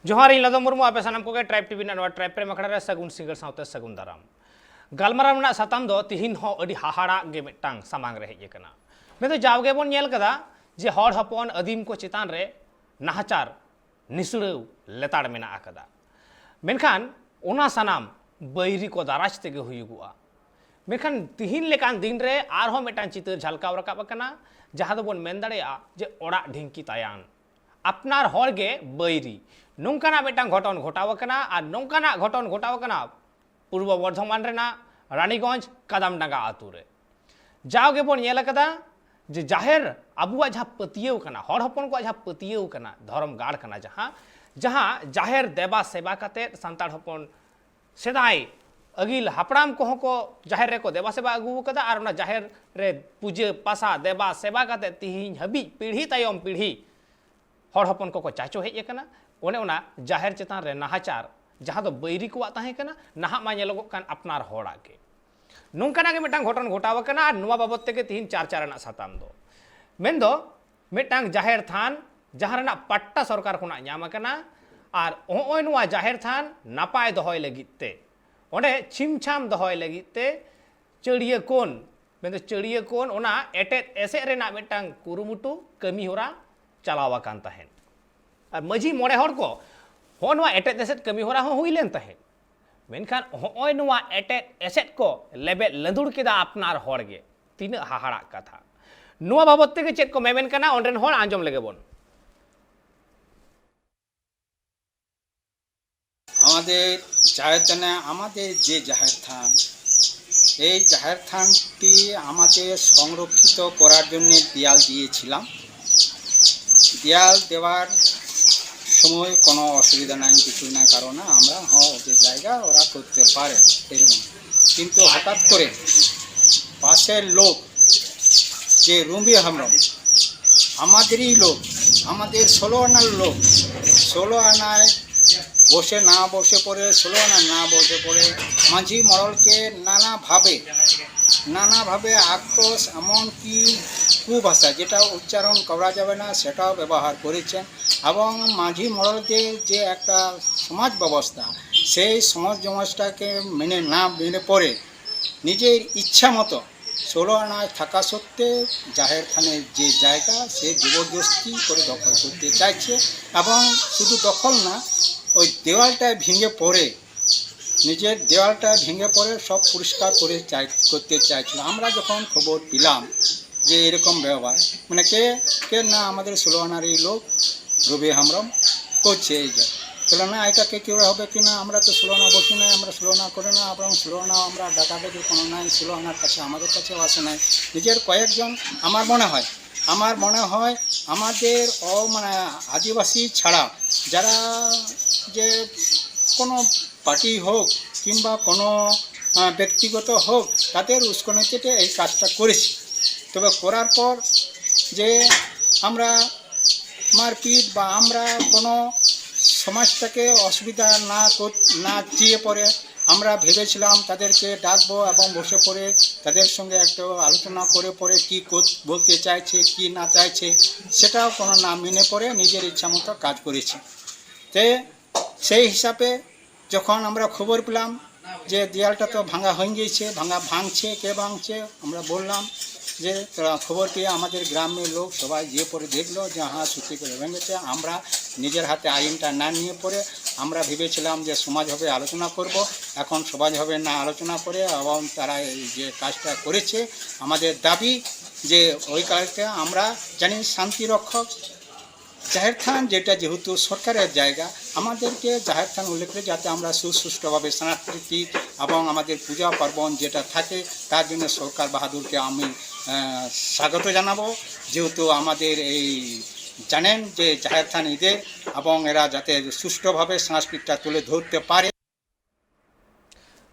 जोहार इन लदो मुर्मू आपे सानाम Koge tribe TV ना ट्राइब प्रेम अखड़ा रे सगुन सिंगल साउते सगुन दाराम गलमाराव ना साताम दो तिहिन हो अडी हाहाड़ा गे मिटांग सामांग रे हेज कना मैं तो जावगे बोन नेल कदा जे हॉर हपन अदीम को चितान रे नाहचार निसुड़व लेताड़ मेना आकदा मेनखान ओना सानाम बैरी को दाराज तेगे हुयुगुआ मेनखान तिहिन लेकान दिन रे आरहो मिटान चितर झलकाव रकाब कना जहां दो बोन मेन दाड़ेया जे ओड़ा ढिंकी तायान अपनार हॉर गे बैरी नौकाना मिटान घटन घटाव कना और नौकाना घटन घटाव कना पूर्व बर्धमान रेना रानीगंज कदमडांगा आतु रे जाओगे बोन नेल कदा जे जाहेर अबुआ जहाँ पतियेव कना हर हपन को जहाँ पतियेव कना धर्म गाड़ कना जहाँ जहाँ जाहेर देवा सेवा कते संताड़ हपन सेदाय अगिल हापड़ाम को को जाहेर रे को देवा सेवा अगु कदा और ना जाहेर रे पूजे पासा देवा सेवा कते तिहिन हबी पीढ़ी तायम पीढ़ी हर हपन को चाचो हेज कना ओने ओना जाहेर चेतान रे नाहाचार जहाँ दो बैरी को ताहें कना नाहा मा नेलोगो कान अपनार होड़ा के नौकाना के मिटांग घटन घटाव कना और नुआ बाबत तेगे तिहिन चार चार साताम दो मेन दो मिटांग जाहेर थान जहाँ रेना पट्टा सरकार खुना ᱧᱟᱢ कना और ओय नुआ जाहेर थान नापाय दहय लगिते ओंडे छिमछाम दहय लगिते चड़िया कोन मेन दो चड़िया कोन ओना एटेट एसे रेना मिटांग कुरुमुटु कमी होरा चलावा कान ताहेन और मजी मोड़े हर को हो नुआ एटेट एसेट कमी होरा हो हुई लेन ताहेन मेनखान होय नुआ एटेट एसेट को लेबे लंदुड़ केदा अपनार हर गे तीन हाहाड़ा कथा नुआ बाबत तेगे चेक को मेमेन कना ओंडेन हर आंजम लेगे बोन আমাদের জাহেরথানে আমাদের যে জাহের থান এই জাহের থানটি আমাদের সংরক্ষিত করার জন্য দেয়াল দিয়েছিলাম দেয়াল দেওয়ার সময় কোনো অসুবিধা নাই কিছু না কারণে আমরা ওদের জায়গা ওরা করতে পারে এরকম কিন্তু হঠাৎ করে পাশের লোক যে রুম্বি হামরম আমাদেরই লোক আমাদের 16 আনার লোক 16 আনায় বসে না বসে পড়ে 16 আনা না বসে পড়ে মাঝি মরলকে নানাভাবে আক্রোশ এমনকি কুভাষা যেটা উচ্চারণ করা যাবে না সেটাও ব্যবহার করেছেন এবং মাঝি মরলদের যে একটা সমাজ ব্যবস্থা সেই সমাজ ব্যবস্থাকে মেনে পড়ে নিজের ইচ্ছা মতো 16 আনায় থাকা সত্ত্বেও জাহের থানের যে জায়গা সে জবরদস্তি করে দখল করতে চাইছে এবং শুধু দখল না ওই দেওয়ালটা ভেঙে পড়ে নিজের দেওয়ালটা ভেঙে পড়ে সব পরিষ্কার করতে চাইছিল আমরা যখন খবর পেলাম যে এরকম ব্যবহার মানে কে না আমাদের 16 আনারই লোক রবি হামরম করছে এই যে তাহলে না এটাকে কেউ হবে কি না আমরা তো 16 আনা বসি নাই আমরা 16 আনা করে না এবং 16 আনা আমরা ডাকাডাকি কোনো নাই 16 আনার কাছে আমাদের কাছেও আসে নাই নিজের কয়েকজন আমার মনে হয় আমাদের মানে আদিবাসী ছাড়া যারা যে কোনো পার্টি হোক কিংবা কোনো ব্যক্তিগত হোক তাদের উস্কানিতে এই কাজটা করেছি তবে করার পর যে আমরা মারপিট বা আমরা কোনো সমাজটাকে অসুবিধা না চেয়ে পড়ে আমরা ভেবেছিলাম তাদেরকে ডাকবো এবং বসে পড়ে তাদের সঙ্গে একটা আলোচনা করে পড়ে কী বলতে চাইছে কি না চাইছে সেটাও কোনো না মেনে পড়ে নিজের ইচ্ছা মতো কাজ করেছি তে সেই হিসাবে যখন আমরা খবর পেলাম যে দেয়ালটা তো ভাঙা হয়ে গিয়েছে ভাঙছে কে ভাঙছে আমরা বললাম যে খবর পেয়ে আমাদের গ্রামের লোক সবাই গিয়ে পরে দেখলো যে হ্যাঁ সত্যি করে ভেঙেছে আমরা নিজের হাতে আইনটা না নিয়ে পড়ে আমরা ভেবেছিলাম যে সমাজ হবে আলোচনা করব এখন সমাজ হবে না আলোচনা করে এবং তারা এই যে কাজটা করেছে আমাদের দাবি যে ওই কাজটা আমরা জানি শান্তি রক্ষক জাহের থান যেটা যেহেতু সরকারের জায়গা আমাদেরকে জাহের থান উল্লেখ করে যাতে আমরা সুষ্ঠুভাবে সাংস্কৃতিক এবং আমাদের পূজা পার্বণ যেটা থাকে তার জন্য সরকার বাহাদুরকে আমি স্বাগত জানাবো যেহেতু আমাদের এই জানেন যে জাহের থান ঈদের এবং এরা যাতে সুষ্ঠুভাবে সংস্কৃতিটা তুলে ধরতে পারে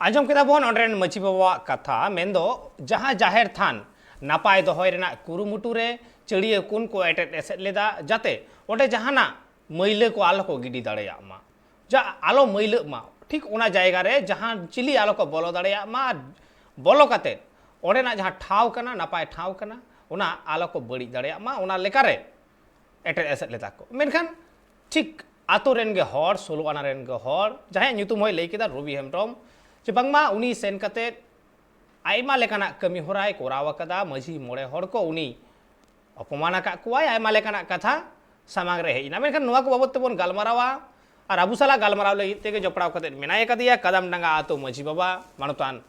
आजम केदा बोन ओंड्रेन मची बाबा कथा मेंदो जहाँ जाहेर थान नापाय दहय रेना कुरुमुटु रे चड़िया कुन को एटेट एसेट लेदा जाते ओंडे जहाना मैला को आलो को गिडी दाड़ेया मा जा आलो मैला मा ठीक ओना जायगा रे जहाँ चिली आलो को बोलो दाड़ेया मा बोलो काते ओंडे ना जहाँ ठाव कना नापाय ठाव कना ओना आलो को बड़ी दाड़ेया मा ओना लेकारे एटेट एसेट लेदा को मेनखान ठीक आतो रेन गे हर 16 आना रेन गे हर जहां nyutum होय लई केदा रवि हेम्ब्रम जे बांगमा उनी सेन कते आयमा लेकाना कमी होराय कोराव कदा मजी मोड़े हर को उनी अपमान आकाद कुआय आयमा लेकाना कथा सामांग रे हेइना मेनखान नोवा को बाबत तेबोन गालमारावा और आबू साला गालमाराव लगित तेगे जपड़ाव कते मेनाय कदिया कदम डांगा आतो मजी बाबा मानतान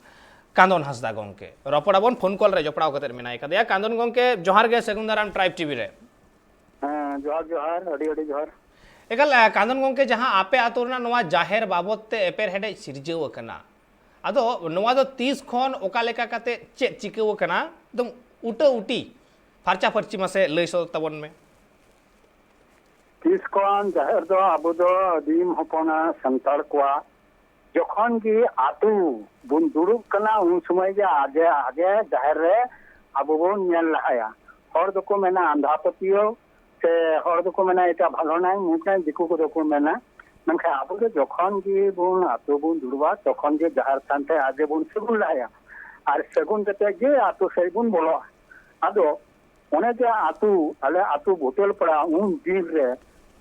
कांदन हांसदा गंके रपड़ाबन फोन कॉल रे जपड़ाव कते मेनाय कदिया कांदन गंके जोहार गे सेगुंदाराम ट्राइब टीवी रे जोहार जोहार अड़ी अड़ी जोहार एकल कांदन गंके जहां आपे आतो रना नोवा जाहेर बाबत ते एपेर हेडे सिरजेव कना आदो नोवा दो 30 खन ओका लेका कते चे चिकेव कना एकदम उटा उटी फारचा फरची मसे लई सो तबन में 30 खन जाहेर दो आबो दो आदिम हपना संतार कोआ जखन की आतु बुन दुरुब कना उन समय जे आगे आगे जाहेर रे आबो बोन नेल लहाया हर दो को मेना अंधा पतियो से हर दो को मेना एटा भालो नाय मुखै दिकु को दो को मेना मनखा आबो दो जखन की बुन आतु बुन दुरुबा तखन जे जाहेर थानते आगे बुन सगुन लहाया और सगुन कते जे आतु सेगुन बोलो आदो ओने जे आतु आले आतु बोतल पड़ा उन दिन रे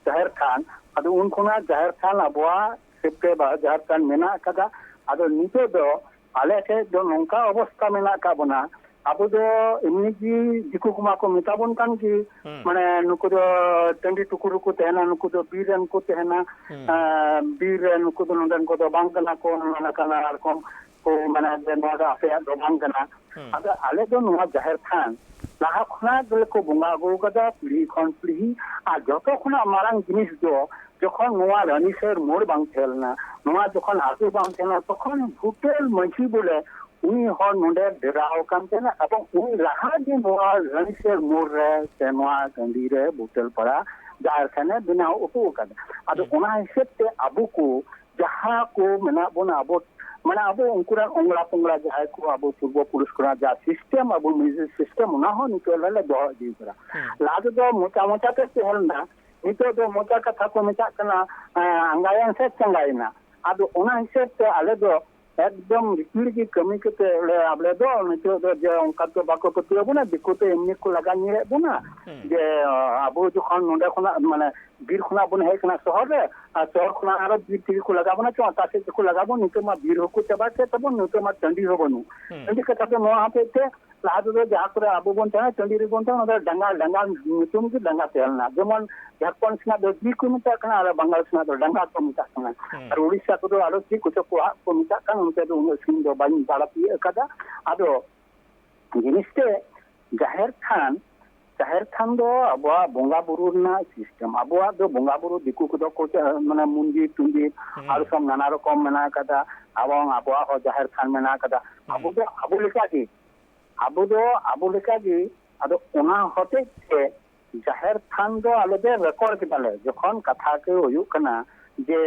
जाहेर थान आदो उन खुना जाहेर थान आबोआ सेप्टे बा जाहेर थान मेना कदा आदो नितो दो आले के दो नोंका अवस्था मेना का बना आबो दो इमनी जी दिकु कुमा को मिताबन कान की माने नुको दो टंडी टुकुरु को तेना नुको दो बीरन को तेना बीर नुको दो नंदन को दो बांगना को नाना काना रकम को माने जे नोदा आपे दो बांगना आदो आले दो नोआ जाहेर थान लाहा खुना गले को बुंगा गो कदा पीढ़ी खन पीढ़ी आ जतो खुना मारांग जिनिस दो जखन नोआ रानीसर मोड़ बांग थेलना नोआ जखन आतु बांग थेलना तखन भुटेल मंझी बोले उनी हर नोडे डेराव कान तेना एबं उनी लाहा जे नोआ रानीसर मोड़ रे से नोआ गंडी रे भुटेल पड़ा जाहेर थाने बिना उतु कदा आदो ओना हिसाब ते आबो को जहां को मेना बोना आबो माने अब उनकुरान ओंगला पोंगला जहाय को अब पूर्व पुरुष करा जा सिस्टम अब म्यूजिक सिस्टम ना हो नितो लले दो जी करा लाद दो मोटा मोटा ते हेलना नितो दो मोटा कथा को मेता कना अंगायन से चंगाइना आदो ओना हिसाब ते आले दो एकदम रिपीट की कमी के ते आबले दो नितो दो जे उनका तो बाको पतियो बना दिको ते एमनी को लगा निरे बना जे अब जो खन नोडे खना माने बीर खुना बन है कना शहर रे शहर खुना आरो बीर ती को लगा बना चो तासे को लगा बन नितो मा बीर हो को चबा से तब नितो मा चंडी हो बनु चंडी के तब नो हां पे ते लाद दो जा करे आबो बन ता चंडी रे बन ता डंगा डंगा नितुम की डंगा तेलना जेमन झारखंड सना दो जी को मिता कना आरो बंगाल सना दो डंगा को मिता कना और ओडिसा को दो आरो जी को को मिता कना उनते दो उन सिन दो बाइन बाला पी कदा आदो जिनिसते जाहेर थान दो आबो बोंगा बुरु ना सिस्टम आबो दो बोंगा बुरु दिकु को दो को माने मुंजी तुंजी आरो सम नाना रकम मेना कदा आबो हो जाहेर थान मेना कदा आबो दो आबो लेका की आदो ओना होते के जाहेर थान दो आले दे रिकॉर्ड केदाले जखन कथा के हुयु कना जे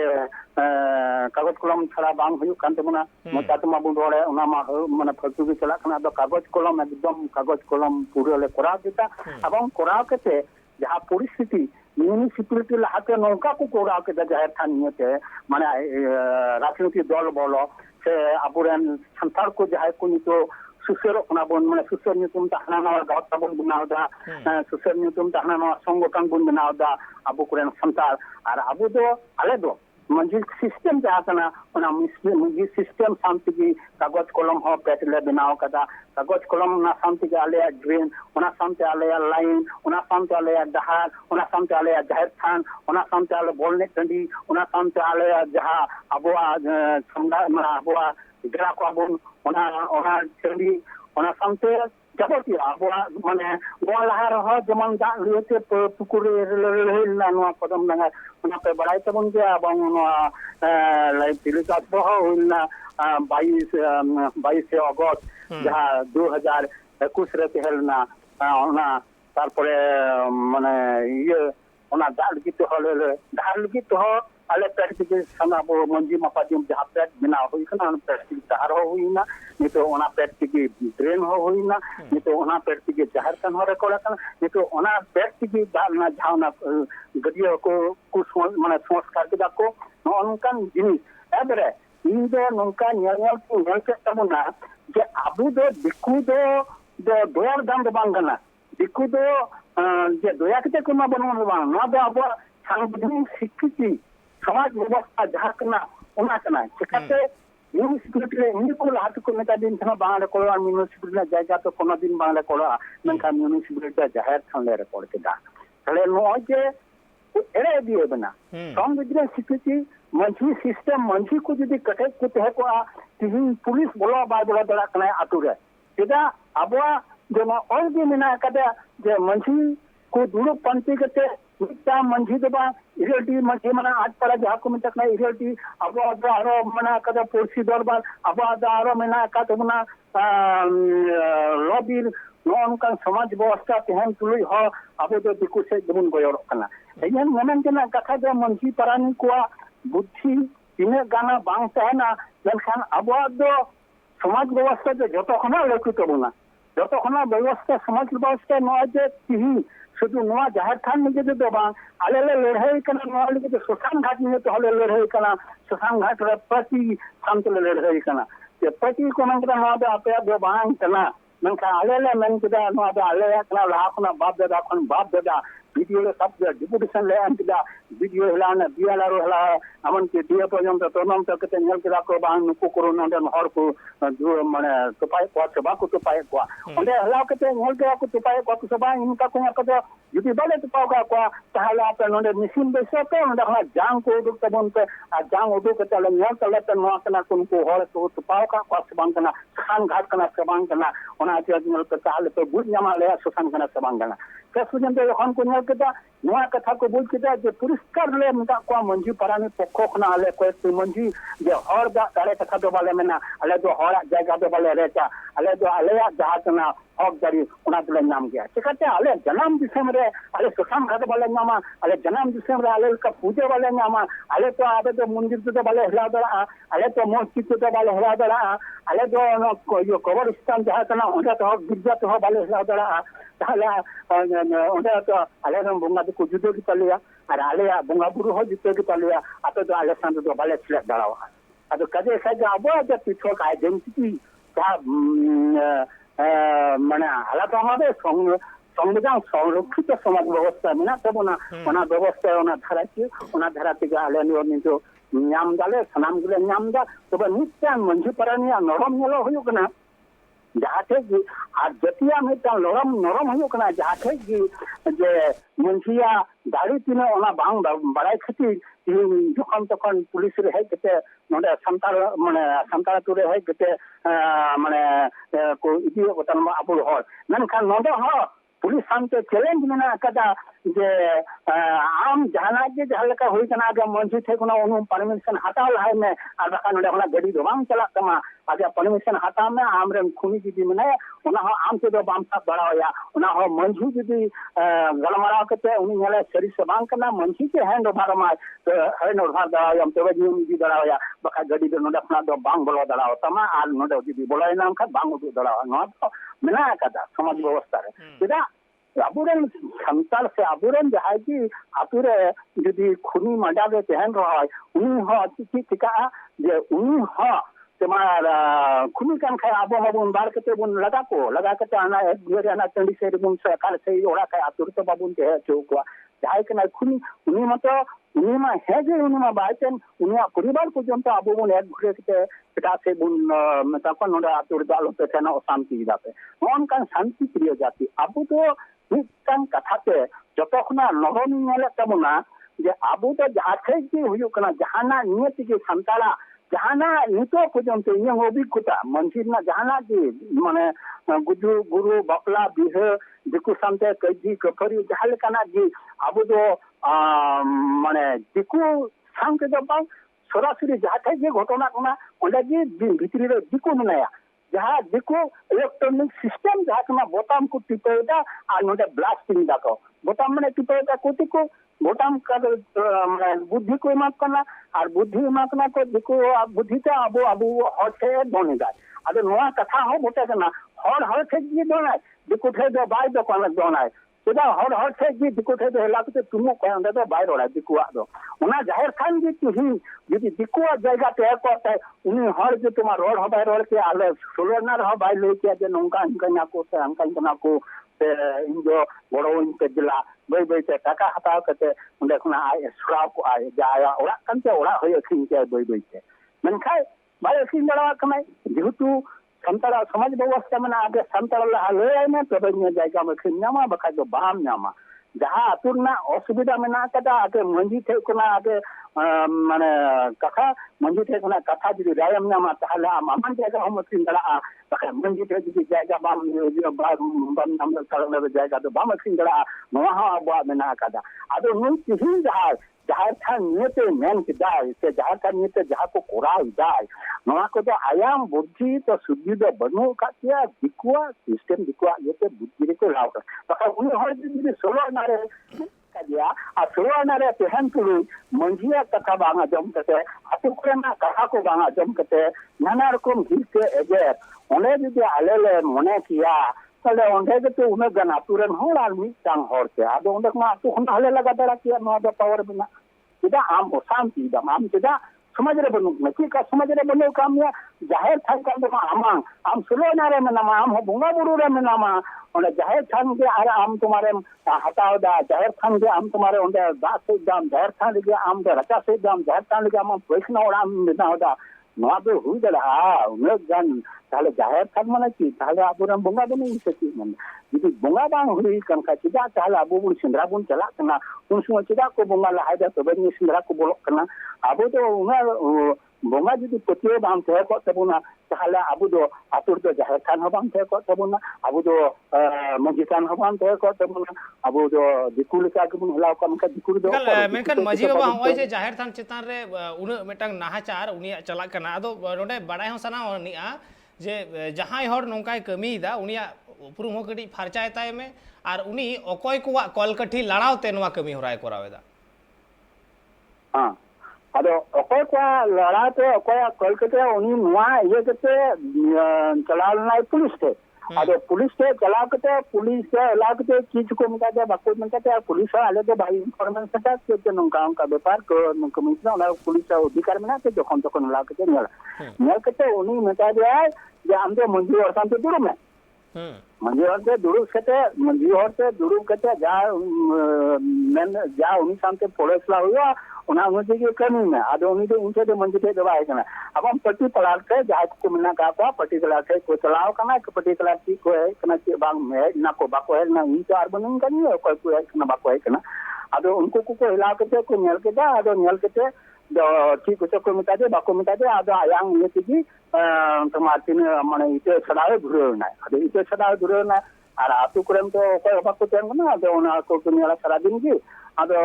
कागज कलम छड़ा बांग हुयु कान तबना मोचा तमा बुन रोड़े ओना मा माने फलतू के चला कना दो कागज कलम एकदम कागज कलम पूरे ले करा देता एवं करा केते जहां परिस्थिति म्यूनिसिपैलिटी लाते नौका को करा के जाहेर थान नियते माने राजनीतिक दल बोलो से आबुरेन संतार को जाय को नितो सुसर खना बन माने सुसर नितुम ताहना ना गावता बन बनावदा सुसर नितुम ताहना ना संगठन बन बनावदा आबो कुरेन संतार और आबो दो आले दो मंजिल सिस्टम जहाँ कना ओना मंजिल सिस्टम शांति की कागज कलम हो पेटले बनाव कदा कागज कलम ना शांति के आले ड्रेन ओना शांति आले लाइन ओना शांति आले डहार ओना शांति आले जाहेर थान ओना शांति आले बोलने टंडी ओना शांति आले जहाँ आबो समदा माने आबो गेरा को आबो ओना टंडी ओना शांति जाबती आबो माने गोवा लहार हो जमन दा लियोते पुकुरे रेलना नोआ कदम लंगा ओना पे बड़ाई तबन के आबं नोआ लाई तिलका बह होइना 22 अगस्त जहां 2021 रे हेलना ओना तारपरे माने ये ओना दाल की तो हले दाल की तो आले प्रैक्टिकल सना बो मंजी मापादिम जहां पेट बिना होई कना प्रैक्टिकल तार हो हुईना नितो ओना प्रैक्टिकल ड्रेन हो हुईना नितो ओना प्रैक्टिकल जाहर कन हो रेकॉर्ड कन नितो ओना प्रैक्टिकल दाल ना झावना गदियो को माने संस्कार के दाको नोनकान जिनिस एबरे इन दो नोनका न्याल को नोनके तमुना जे आबु दो दिकु दो दोर दाम दो बांगना दिकु दो जे दोया कते को मा बनवन बांग ना दो आबो सांविधानिक स्वीकृति समाज व्यवस्था जहाँ करना उना करना चिकाते म्यूनिसिपैलिटी रे इन को लात को मेता दिन था बांग को म्यूनिसिपैलिटी ना जायगा तो कोनो दिन बांग को नंका म्यूनिसिपैलिटी जाहिर थाने रे पड़ के दा तले नो जे एरे दिए बना संविधानिक स्वीकृति मंझी सिस्टम मंझी को जदि कटे को तहे को तिहिन पुलिस बोला बा बोला दड़ा कना आतु रे चेदा अबवा जेमा और भी मेना कदे जे मंझी को दुड़ो पंती कते मिटा मंझी दबा इरेटी मंझी मना आज पड़ा जहा को मिटक ना इरेटी अब आरो मना कदा पुरसी दरबार अब आरो मेना का तो मना लॉबीर नॉन का समाज व्यवस्था तेहन तुलुई हो अब तो दिकु से जमुन गोयर कना एयन मनन जना कथा जो मंझी परानी को बुद्धि तिने गाना बांग तहना लेकिन अब दो समाज व्यवस्था जो जतो खना लेकु तबुना जतो खना व्यवस्था समाज व्यवस्था न जे तिही शुद्ध नवा जाहिर थान निजे दो बांग आले ले लड़ाई कना नवा लिगे तो सुसान घाट में तो हले लड़ाई कना सुसान घाट रे प्रति शांत लड़ाई कना ये प्रति को मन कना नवा दे आपे दो बांग कना मन का आले ले मन कदा नवा दे आले कना लाखना बाप दादा खन बाप दादा वीडियो ले सब डिपुटेशन ले अंतदा वीडियो हलाना दियालारो हला अमन के दिया पर्यंत तोनम तक ते नेल के को बांग नुको करो नंदन हर को जो माने तपाय को सभा को तपाय को ओंदे हला के ते नेल के को तपाय को सभा इनका को को जुदी बाले तपाव को ताहला आप नंदे मशीन बेसे पे ओंदे हला जांग को उदुक तबन पे आ जांग उदुक के तले नेल तले त नो कना को हर को तपाव का को सबांग कना खान घाट कना सबांग कना ओना ते नेल के ताहले पे बुझ जमा ले सुसान कना सबांग कना कसुजन तो जखन को नेल के नवा कथा को बुझ के जे पुरस्कार ले मता को मंझी परानी पक्को खना आले को मंझी जे हर दाड़े कथा दो बाले मेना आले दो हर जायगा दो बाले रेचा आले दो आले जहा तना हक दारी उना दले नाम गया चिकाते आले जन्म दिसम रे आले सुसान घाट बाले नामा आले जन्म दिसम रे आले का पूजे बाले नामा आले तो आबे तो मंदिर तो बाले हला दरा आले तो मस्जिद तो बाले हला दरा आले दो यो कब्रिस्तान जहा तना उनका तो गिरजा तो बाले हला दरा ताले उनका तो आले रम बंगा को जुदो की तलिया और आले बंगा बुरु हो जुदो की तलिया आतो तो आले सांत तो बाले छले दड़ावा अतो कदे सज आबो जे पिछो का आइडेंटिटी का माने आला तो हमारे संविधान संरक्षित समाज व्यवस्था में ना तब ना व्यवस्था धारा के आले नियो नाम दाले सनाम गुले नाम दा तब नित्य मंझी परानिया नरम नेलो हुयो कना जहाँ थे कि आज जतिया में तो नरम नरम हो कना जहाँ थे कि जे मंझिया दाड़ी तीन ओना बांग बड़ाई खती जखन तखन पुलिस रे है केते नोडे संतार माने संतार तुरे है केते माने को इति गोतन आपुल हो ननखा नोडे हो पुलिस सामने चैलेंज मेना कदा जे आम जहाना जे जहलका होई कना के मंझी थे कोना उनु परमिशन हटाल है में आ बका नोडे होला गड़ी दो बांग चला तमा आजा परमिशन हटा में आम रे खुनी जी मने उना हो आम से दो बाम सा बड़ा होया उना हो मंझी जी गलमरा के उनी नेले सरी से बांग करना मंझी के हैंड ओवर मा तो है नो भार दा हम तो नियम जी दड़ा होया बका गड़ी दो नोडे अपना दो बांग बोलो दड़ा तमा आ नोडे जी बोलो नाम खा बांग दो दड़ा नो तो मेना कदा समाज व्यवस्था रे चेदा आबुरेन संताल से आबुरेन जहां की आपुरे जदी खुनी मडा दे तहन रहा उनी हो चिकी टिका जे उनी हो तमार खुनी कान खाय आबो हबुन बार के बुन लगा के आना एक घरे आना चंडी से बुन सरकार से ओड़ा का आतुर तो बाबुन के चौकवा जहां के ना खुनी उनी मत उनी मा है जे उनी मा बाइचन उनी परिवार पर्यंत आबो बुन एक घरे के पिता से बुन मता को नोडा आतुर दालो पे तना शांति जाते ओन कान शांति प्रिय जाति आबो तो मिटन कथाते जतखना नरम नेले तबना जे आबो तो जहाथे की हुयो कना जहाना नियति के संताला जहाना नितो पर्यंत इन अभिज्ञता मंदिर ना जहाना की माने गुरु बापला बिह दिकु सामते कजी कफरी जहाल कना जी आबो तो माने दिकु सांके दबा सरासरी जहाथे जे घटना कना ओंडा जी भितरी रे दिकु मनाया जहाँ दिको इलेक्ट्रॉनिक सिस्टम जहाँ कना बोताम को टिपेटा आ नोडे ब्लास्टिंग दाको बोताम माने टिपेटा कोति को बोताम का माने बुद्धि को माप करना और बुद्धि माप करना को दिको बुद्धि ता अबो हटे दोने जाय अदे नोआ कथा हो बोटे कना हर थे जी दोना दिको थे दो बाय दो कोन दोना सेदा हर थे जी दिको थे दो हला के तुमो को अंदर दो बाय रोड़ा दिकुआ दो ओना जाहिर खान जी तुही यदि दिकुआ जायगा ते को उनी हर जो तुमा रोड हो बाय रोड के आले सोलर ना रहो बाय ले के जे नंका इनका ना को से अंका इनका को से इन जो गड़ोइन पे दिला बई बई ते टाका हटाव कते उंडे खुना आय सुराव को आय जाया ओड़ा कंते ओड़ा होय अखिन के बई बई ते मनखाय बाय अखिन दड़ा कमाय जेहेतु संतरा समाज व्यवस्था में आगे संतरा लहा ले आय में तबे ने जायगा में अखिन नामा बखा जो बाम नामा जहाँ अतुरना असुविधा में ना कदा आगे मंजी थे कोना आगे माने कथा मंजी थे कोना कथा जुदी रायम नामा ताहले आमान जायगा हम अखिन दड़ा बखा मंजी थे जुदी जायगा बाम बाम नाम तळले जायगा तो बाम अखिन दड़ा नोहा हा अबवा में ना कदा आदो नुई तिहिन जहाँ था नियते मेन किदाय से जहाँ था नियते जहाँ को कोराव दाय नोहा को तो आयाम बुद्धि तो सुद्धि दो बनु कातिया दिकुआ सिस्टम दिकुआ येते बुद्धि को लाव बखा उनी हर जुदी सोलो नारे कदिया आ सोलो नारे तेहन तुलु मंजिया कथा बांगा जम कते अतु कोना कथा को बांगा जम कते नाना रकम हिते एजे ओने जुदी आलेले मने किया तले ओंडे के तो उमे गना तुरन हो आर मिटांग हरते आदो ओंडे मा तो खना हले लगा दरा किया नो दो पावर बिना इदा आम शांति दा आम तिदा समाज रे बनु नकी का समाज रे बनु काम या जाहिर थान का दो आम सुलो नारे में नामा आम बुंगा बुरु रे में नामा ओंडे जाहिर थान के आरे आम तुम्हारे हटाव दा जाहिर थान के आम तुम्हारे ओंडे दास से दाम जाहिर थान के आम दे रचा से दाम जाहिर थान के आम पैसना ओडा बिना होदा नवा दो हुई दड़ा उमे गन ताले जाहिर थान माने की ताले आबुरन बुंगा बने सकी मन जुदी बुंगा बांग हुई कन का चिदा ताले आबु बुन सिंद्रा बुन चला कना उन समय चिदा को बुंगा लहायदा तबे नि सिंद्रा को बोलक कना आबु तो उना बुंगा जुदी पतियो बांग थे को तबुना ताले आबु दो आतुर दो जाहिर थान हो बांग थे को तबुना आबु दो मजी थान हो बांग थे को तबुना आबु दो दिकुल का गुन हलाव कन का दिकुल दो मेनखान मजी बाबा होय जे जाहिर थान चितान रे उन मेटांग नाहाचार उनी चला कना आदो नोडे बडाय हो सना निआ जे जहां हर नौकाय कमीदा उनिया उपरुम हो कटी फारचाय ताय में और उनी अकय को कलकठी लड़ावते नवा कमी होराय करावेदा हां अदो अकय को लड़ाते अकय कलकठी उनी नवा ये कते चलाल नाय पुलिस थे अदो पुलिस के चला कते पुलिस के लागते चीज को मिटा दे बाको मिटा दे पुलिस आले तो भाई इनफॉरमेशन था के नौका का व्यापार को कमिश्नर ना पुलिस अधिकार में ना के जखन तखन लागते नेल कते उनी मिटा दे जे हम तो मंजी और शांति दुरु में मंजी और से दुरु कते मंजी और से दुरु कते जा मेन जा उनी शांति पुलिस ला हुआ उना मुझे के कमी में आदो उनी तो उनसे तो मंजी के दवा है ना अब हम पट्टी पलाट के जा को मना का पट्टी कला के को चलाओ कना पट्टी कला की को है कना के बांग में ना को बाको है ना इन चार बनन कनी कोई को है ना बाको है कना आदो उनको को हिला के को नेल के दा आदो नेल के दो ठीक को मिटा दे बाको मिटा दे आदो आयांग ये की तुम्हारे माने इते छड़ावे धुरे ना आदो इते छड़ावे धुरे ना और आतु करम तो कोई बाको तेन ना आदो उना को नेला सारा दिन की आदो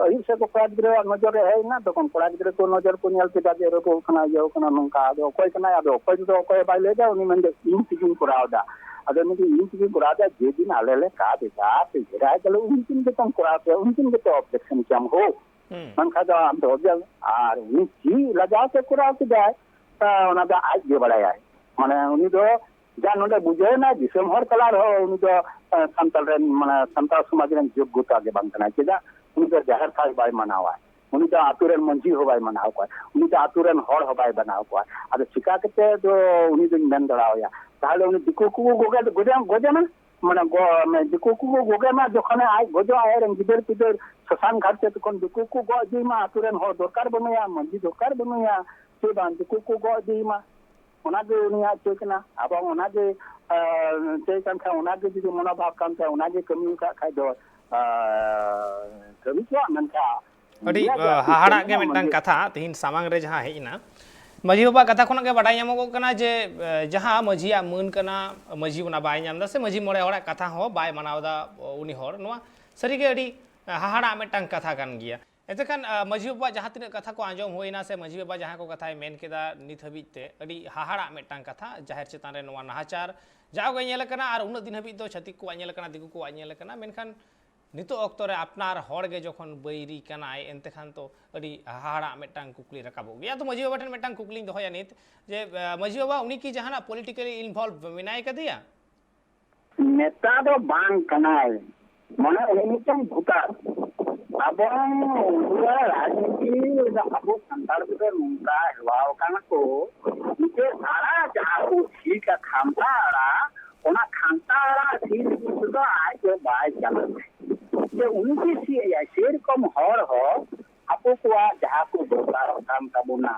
अही से को कोड़ा गिरे नजर है ना तो कोन कोड़ा गिरे को नजर को नेल के दाजे रो खना जो खना नंका आदो कोई कना आदो कोई तो कोई बाय ले जा उनी मंदे इन तिकिन कोरावदा आदो नि इन तिकिन कोरादा जे दिन आलेले का देता पे गिरा चलो उन दिन के तम कोराते उन दिन के तो ऑब्जेक्शन कम हो मन खादा हम तो जल और उनी जी लगा के कोराते जाए ओना दा आज जे बड़ाया माने उनी तो जा नोडे बुझे ना दिसम हर कलार हो उनी तो संतल रे माने संता समाज रे योग्यता के बांतना केदा उनी तो जाहिर थाल बाय मनावा उनी तो आतुरन मंजी हो बाय मनाव को उनी तो आतुरन हर हो बाय बनाव को आदो चिका के तो उनी तो मेन दड़ाया ताले उनी दिको को गोगे गोजे ना माने गो में दिको को गोगे ना जखने आज गोजो आय रे गिदर पिदर शशान घाट से तो दिको को गो जी मा आतुरन हो दरकार बनया मंजी दरकार बनया से बांध दिको को गो जी मा ओनागे उनिया चेकना अब ओनागे चेकन का ओनागे जुदी मनोभाव काम था ओनागे कमी का खाय दो कमी को मनका अडी हाहाड़ा के मिटन कथा तिहिन सामांग रे जहां हेइना मजी बाबा कथा खन के बडाय नामो कना जे जहां मजिया मन कना मजी उना बाय नामदा से मजी मोरे हड़ा कथा हो बाय मनावदा उनी हर नोआ सरी के अडी हाहाड़ा मिटन कथा कान गिया एतखान मजी बाबा जहां तिना कथा को आंजम होइना से मजी बाबा जहां को कथा मेन केदा नित हबिते अडी हाहाड़ा मिटन कथा जाहिर चेतान रे नोआ नाहाचार जाओ गे नेल कना और उन दिन हबि दो छतिक को नेल कना दिगु को नेल कना मेनखान नितो अक्तो रे अपनार हड़ गे जखन बैरी कनाय एनतेखान तो अडी हाहाड़ा मिटन कुकली रकाबो गया तो मजी बाबा ठन मिटन कुकली दोहया नित जे मजी बाबा उनी की जहाना पॉलिटिकली इन्वॉल्व मिनाय कदिया नेता दो बांग कनाय मने एनिटन भूता अब राजनीति अब संदर्भ में मुंगा हवाओ का को इसे सारा जहां को ठीक का खामता ᱚᱱᱟ ᱠᱷᱟᱱᱛᱟᱲᱟ ᱥᱤ ᱞᱟᱹᱜᱤᱫ ᱫᱚ ᱟᱡ ᱫᱚ ᱵᱟᱭ ᱪᱟᱞᱟᱜᱼᱟ ᱡᱮ ᱩᱱᱤ ᱜᱮ ᱥᱤᱭᱟᱭ ᱥᱮᱨᱚᱠᱚᱢ ᱦᱚᱲ ᱦᱚᱸ ᱟᱵᱚ ᱠᱚᱣᱟᱜ ᱡᱟᱦᱟᱸ ᱠᱚ ᱫᱚᱨᱠᱟᱨᱚᱜ ᱠᱟᱱ ᱛᱟᱵᱚᱱᱟ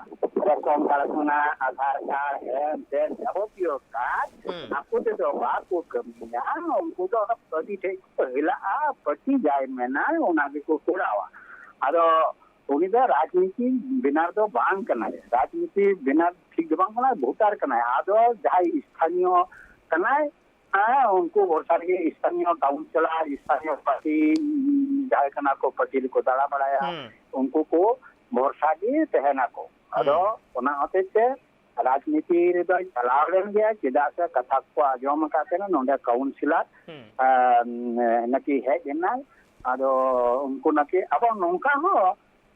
ᱨᱚᱠᱚᱢ ᱠᱟᱨᱰ ᱟᱫᱷᱟᱨ ᱠᱟᱨᱰ ᱦᱮᱱ ᱛᱮᱱ ᱡᱟᱵᱚᱛᱤᱭᱚ ᱠᱟᱨᱰ ᱟᱠᱚ ᱛᱮᱫᱚ ᱵᱟᱠᱚ ᱠᱟᱹᱢᱤᱭᱟ ᱩᱱᱠᱩ ᱫᱚ ᱯᱟᱹᱴᱤ ᱴᱷᱮᱡ ᱠᱚ ᱦᱮᱞᱟᱜᱼᱟ ᱯᱟᱹᱴᱤ ᱡᱟᱭ ᱢᱮᱱᱟᱭ ᱚᱱᱟ ᱜᱮᱠᱚ ᱠᱚᱨᱟᱣᱟ ᱟᱫᱚ उनी दो राजनीति बिनार दो बांग कनाय राजनीति बिनार ठीक दो बांग कनाय भोटार कनाय आदो जहां स्थानीय कनाय उनको भोटार के स्थानीय काउंसिलर स्थानीय पार्टी जहां कना को पार्टी को दाड़ा बढ़ाया उनको को भरोसा के तहना को आदो ओना होते से राजनीति रे दो चलाव लेन गया चिदा से कथा को आजम काते ना नोंडे काउंसिलर नकी है जेना आदो उनको नकी अब नोंका हो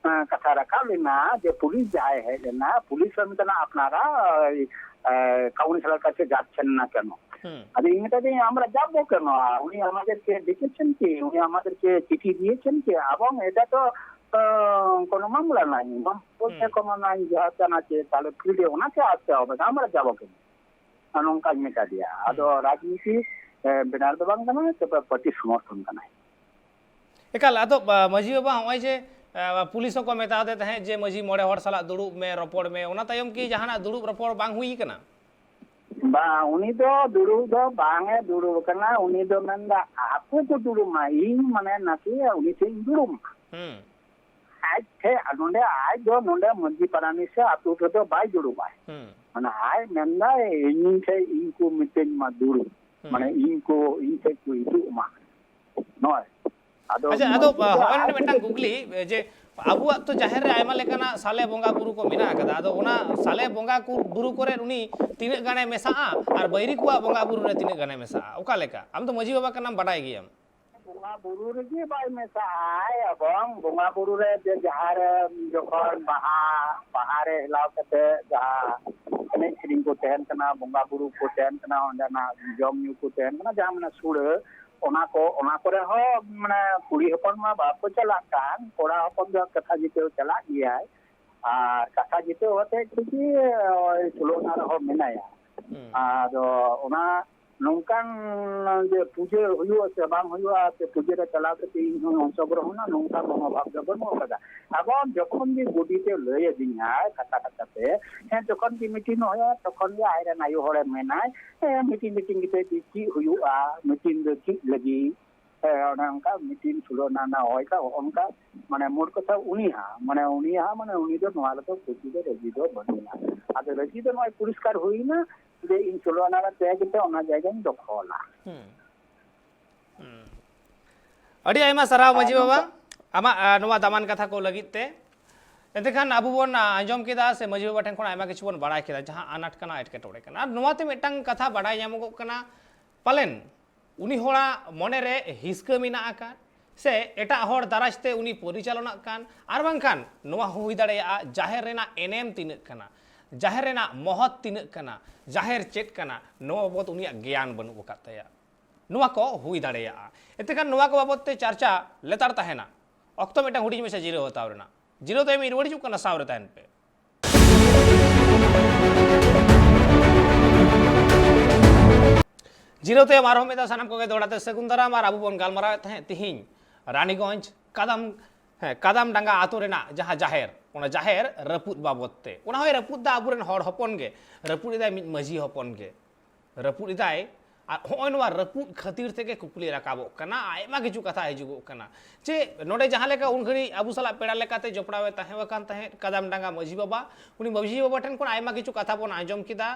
कथा रखा लेना जे पुलिस जाए है लेना पुलिस अंतना अपनारा काउंसिलर কাছে যাচ্ছেন না কেন আর ইংরেজিতে আমরা যাব কেন উনি আমাদেরকে ডেকেছেন কি উনি আমাদেরকে চিঠি দিয়েছেন কি এবং এটা তো কোনো মামলা নাই বলতে কোনো নাই জানা আছে তাহলে ফিল্ডে ওনাকে আসতে হবে আমরা যাব কেন নৌকা মেটা দিয়া আদো রাজনীতি বিনার দো বাং কানা তো প্রতি সমর্থন কানা एकाल आदो मजी बाबा होय जे पुलिस को मेता देते हैं जे मजी मोड़े हर साला दुड़ुब में रपड़ में ओना तायम की जहाना दुड़ुब रपड़ बांग हुई कना बा उनी दो दुड़ुब दो बांगे दुड़ुब कना उनी दो नंदा आपको को दुड़ुब मा इन माने नाकी उनी से दुड़ुब आज थे नोंडे आज दो नोंडे मंजी परानी से आपको तो बाय दुड़ुब है माने आज नंदा इन से इनको मिटेन मा दुड़ुब माने इनको इन से कोई दुड़ुब मा नो अच्छा आदो होन मेटा गुगली जे आबुआ तो जाहिर रे आयमा लेकाना साले बोंगा बुरु को मेना कदा आदो ओना साले बोंगा को बुरु करे उनी तीन गाने मेसा और बैरी को बोंगा बुरु रे तीन गाने मेसा ओका लेका हम तो मजी बाबा का नाम बड़ाई गई हम बोंगा बुरु रे के बाय मेसा आय एवं बोंगा बुरु रे जे जहार जखन बाहा रे हिलाव कते जहा कने श्री को तहन कना बोंगा बुरु को तहन कना ओंडा जम न्यू को तहन कना जहां मने सुड़ ओना करे हो माने कुड़ी हपन मा बाप को चला कान कोड़ा हपन जो कथा जीते चला गया है आ कथा जीते होते कि सुलोना हो मेनाया आदो ओना नौकान जे पूजे हुयो से बांग हुयो से पूजे रे चला के इन अंशग्रहण ना नौका मनोभाव जबन होगा अब जखन भी गुडीते लय दिया कथा कथाते हे जखन की मीटिंग होया तखन भी आयरा नायो होरे मेनाय मीटिंग के की हुयो मीटिंग दो की लगी ओनका मीटिंग सुलोना ना होय का ओनका माने मोर कथा उनी माने उनी दो नोवाल तो कुछ दे रजी दो बनिया आदो रजी दो नय पुरस्कार हुई ना जे इन सुलोना रा ते के ओना जायगा इन दखला अड़ी आयमा सराव मजी बाबा आमा नोवा दामान कथा को लगिते एतेखान अबु बोन आंजम केदा से मजी बाबा ठेन कोन आयमा किछु बोन बड़ाय केदा जहां अनाट कना एटकेटोड़े कना और नोवाते मिटंग कथा बड़ाय जामगो कना पालेन उनी होड़ा मने रे हिस्का मिना आका से एटा होड़ दाराजते उनी परिचालना कान आर बांखान नोवा हुई दाड़ेया जाहेर रेना एनेम तिनक कना जाहेर रेना महत तिनक कना जाहेर चेत कना नोवा बाबत उनिया ज्ञान बनु बकातया नोवा को हुई दाड़ेया एतेखान नोवा को बाबत ते चर्चा लेतार तहेना अक्तो मेटा हुडी में से जीरो होता रेना जीरो तो एम इरवड़ी चुकना सावरे तहन पे जीरो ते मारो में सानम को दौड़ाते सगुंदरा मार आबू बन गालमारा तिहिं रानीगंज कादाम डांगा आतो रेना जहां जाहेर ओना जाहेर रपुद बाबतते ओना होय रपुद दा आबुरेन हड़ हपन गे रपुद इदाय मिद मजी हपन गे रपुद इदाय होय नोवा रपुद खातिर तेगे कुपली राकाबो कना आयमा किछु कथा हिजुगो कना जे नोडे जहां लेका उन घड़ी आबू साला पेड़ा लेकाते जपड़ावे ताहे वकान ताहे कादाम डांगा मजी बाबा उनी मजी बाबा ठन कोन आयमा किछु कथा बोन आंजम किदा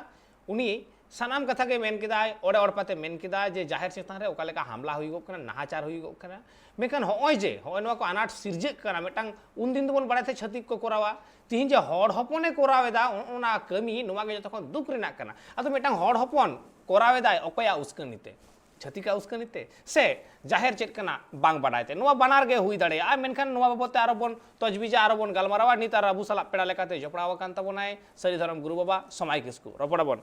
उनी सानाम कथा के मेन किदा ओडे ओडपाते मेन किदा जे जाहिर चेतान रे ओकालेका हमला हुईगो कना नाहाचार हुईगो कना मेकन होय जे होय नोवा को अनाट सिरजे कना मेटांग उन दिन दोबन बड़ाते छतिक को कोरावा तिहिन जे हड़ हपने कोरावेदा ओना कमी नोवा के जतखन दुख रेना कना आतो मेटांग हड़ हपन कोरावेदा अकया उस्कनिते छतिका उस्कनिते से जाहिर चेत कना बांग बड़ायते नोवा बनार गे हुई दाड़े आ मेनखान नोवा बाबते आरो बन तजबीजा आरो बन गालमारावा नितार आबू साला पेड़ा लेकाते जपड़ावा कान ताबोनाय सरी धरम गुरु बाबा समाय किसकु रपड़ाबन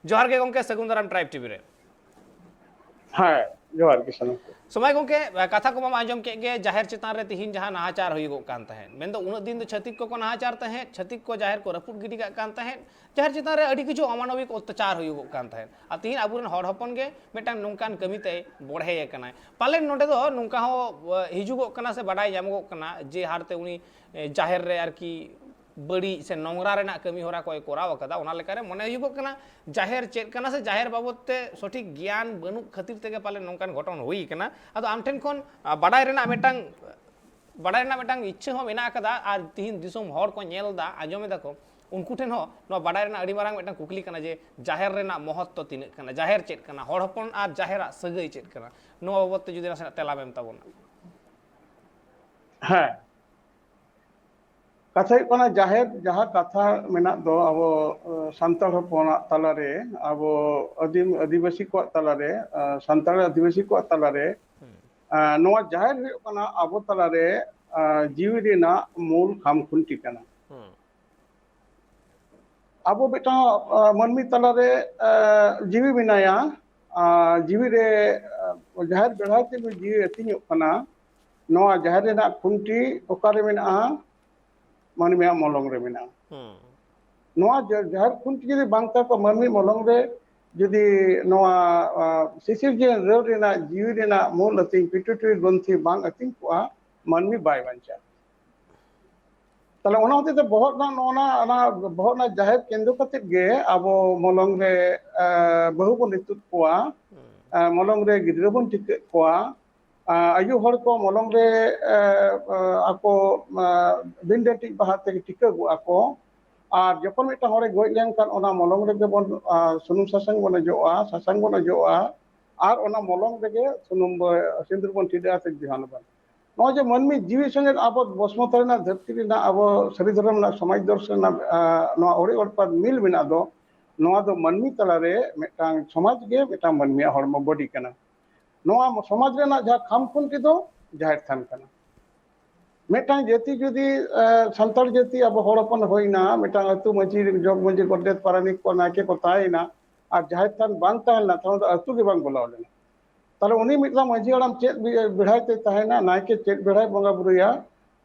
जोहार के गंके सगुंदराम ट्राइब टीवी रे हां जोहार के सनम को समय गोंके कथा को माम आंजम के जाहिर चितान रे तिहिन जहां नाहाचार होइगोग कान तहेन मेन उन दिन दो छतिक को नाहाचार तहेन छतिक को जाहिर को रपुट गिडी कान तहेन जाहिर चितान रे अड़ी किछु अमानविक अत्याचार होइगोग कान तहेन आ तिहिन आबुरन हर हपन गे मेटांग नोंकान कमिते बढ़े कनाय पालेन नोंडे दो नोंका हो हिजुगोग कना से बाडाय जामगोग कना जे हारते उनी जाहिर रे आरकी बड़ी से नोंगरा रेना कमी होरा को कोराव कदा ओना लेकारे मने हुयुगोग कना जाहिर चेक कना से जाहिर बाबत ते सठिक ज्ञान बनु खातिर तेगे पाले नोंकान घटन हुई कना आदो आम ठेन खन बाडाय रेना मेटांग इच्छा हो मेना कदा आर तिहिन दिसोम हर को नेल दा आजोमे दाको उनको ठेन हो नो बाडाय रेना अड़ी मारांग मेटांग कुकली कना जे जाहिर रेना महत्व तिने कना जाहिर चेक कना हर हपन आर जाहिरा सगई चेक कना नो बाबत जुदी नासे तेला मेम ताबोना हाँ कथा कोना जाहिर जहाँ कथा मेना दो अबो संताल होपना तलारे अबो आदिवासी को तलारे संताल आदिवासी को तलारे नोआ जाहिर हुयो कना अबो तलारे जीवी रेना मूल खामखुंटी कना अबो बेटा मनमी तलारे जीवी बिनाया जीवी रे जाहिर बेढ़ाते में जीवी अतिño कना नोआ जाहिर रेना खुंटी ओकारे मेना मनमी मलंग रे मेना नोआ जाहिर खुंटी जदि बांगता को मनमी मलंग रे जदि नोआ सिसिर जे रेव रेना जीवी रेना मूल अतिñ पिटुटरी ग्रंथि बांग अतिñ को मनमी बाय बंचा तले ओना होते तो बहुत ना नोना बहुत ना जाहिर केंद्र कते गे अबो मलंग रे बहु बन रितुत कोआ मलंग रे गिद्रा बन टिके कोआ आयु हर को मलंग रे आको बिंडेटी बहाते टिके गु आको और जखन मिटा हरे गoj लेनकान ओना मलंग रे बन सुनुम सासंग बन जोआ सासंग बन जोआ और ओना मलंग रे सुनुम सिंदूर बन टिडा ते ध्यान बन नो जे मनमी जीवी संगे अब बसमतरना धरती ना अब सरी धर्म ना समाज दर्शन ना नो ओरे ओरपर मिल बिना दो नो दो मनमी तलारे मेटांग समाज गे मेटांग मनमी हरम बॉडी कना नो समाज रे ना जा खामखुंटी दो जाहिर थान कना मेटांग जाति जुदी संताल जाति अब हरपन होइना मेटांग अतु मजी जग मजी गोडेत पारानिक को नाके को ताइना और जाहिर थान बांग ताहना तो अतु के बांग बोलावलेना ताले उनी मिटला मजी हड़ाम चेत बेढ़ाते तहना नायके चेत बेढ़ाय बंगा बुरुया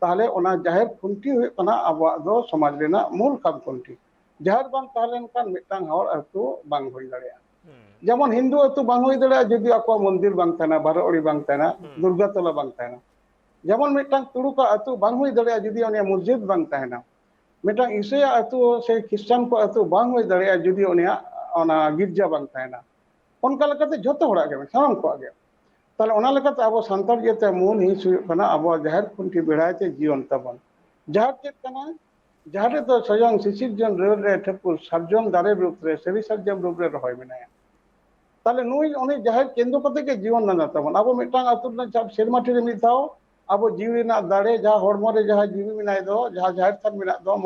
ताले ओना जाहिर खुंटी हुई कना आबवा दो समाज रेना मूल काम खुंटी जाहिर बांग ताहलेन कान मिटांग हर अतु बांग होई दाड़िया जेमन हिंदू अतु बांग होई दाड़िया जदि आको मंदिर बांग तहना बारोड़ी बांग तहना दुर्गा तला बांग तहना जेमन मिटांग तुड़ुका अतु बांग होई दाड़िया जदि ओनिया मस्जिद बांग तहना मिटांग ईसाया अतु से क्रिश्चियन को अतु बांग होई दाड़िया जदि ओनिया ओना गिरजा बांग तहना उनका लगते जोतो होड़ा के सामान को आगे ताले ओना लगते अब संताल जेते मूल हिस हुयो कना अब जाहिर खुंटी बेढ़ाते जीवन तबन जाहिर चेत कना जाहिर तो स्वयं शिशिर जन रेल रे ठकुर सरजम दारे रूप रे सरी सरजम रूप रे रहोय मेनाया ताले नुई ओने जाहिर केंद्र कते के जीवन ना तबन अब मिटांग अतुर ना चाप सेरमाटी रे मिथाओ अब जीवी ना दाड़े जहा हड़मो रे जहा जीवी मिनाय दो जहा जाहिर थान मिना दो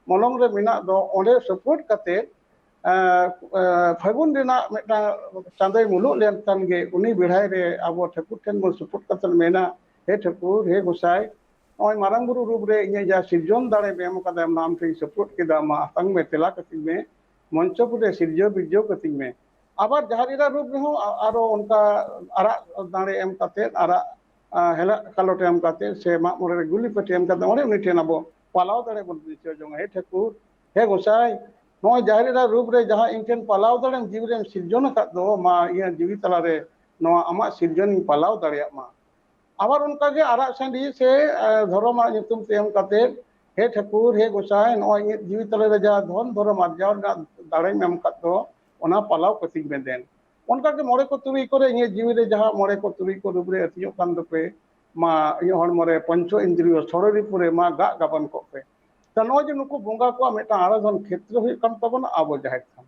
मलंग रे मिना दो ओंडे सपोर्ट कते फागुन रेना मेटा चांदय मुलु लेन कान गे उनी बेढ़ाय रे अब ठाकुर ठेन बन सपोर्ट कतन मेना हे ठाकुर हे गोसाई ओय मारांग गुरु रूप रे इने जा सिरजन दाड़े बेम कदम नाम थे सपोर्ट केदा मा तंग में तेला कति में मंचपुरे सिरजो बिजो कति में आबार जहारीरा रूप रे हो आरो उनका आरा दाड़े एम कते आरा हेला कालोट एम कते से मा मोरे गुली पटी एम कते ओरे उनी ठेन अब पालाव दाड़े बन दिचो जंग हे ठाकुर हे गोसाई नो जाहिरा रूप रे जहां इनकेन पालाव दड़ेम जीवरेम सिरजन का दो मा ये जीवी तलारे नो आमा सिरजन पालाव दड़िया मा आबार उनका के आरा संडी से धर्म नितुम तेम काते हे ठाकुर हे गोसाई नो ये जीवी तलारे जा धन धर्म अर्जाव दाड़े मेम का दो ओना पालाव कति में देन उनका के मोरे को तुरी करे ये जीवी रे जहां मोरे को तुरी को रूप रे अतियो कान दपे मा ये हण मोरे पंचो इंद्रियो छड़री पुरे मा गा गाबन को पे तनोज नुकु बोंगा को मेटा आराधन क्षेत्र हुई कम तबन आबो जाहिर थान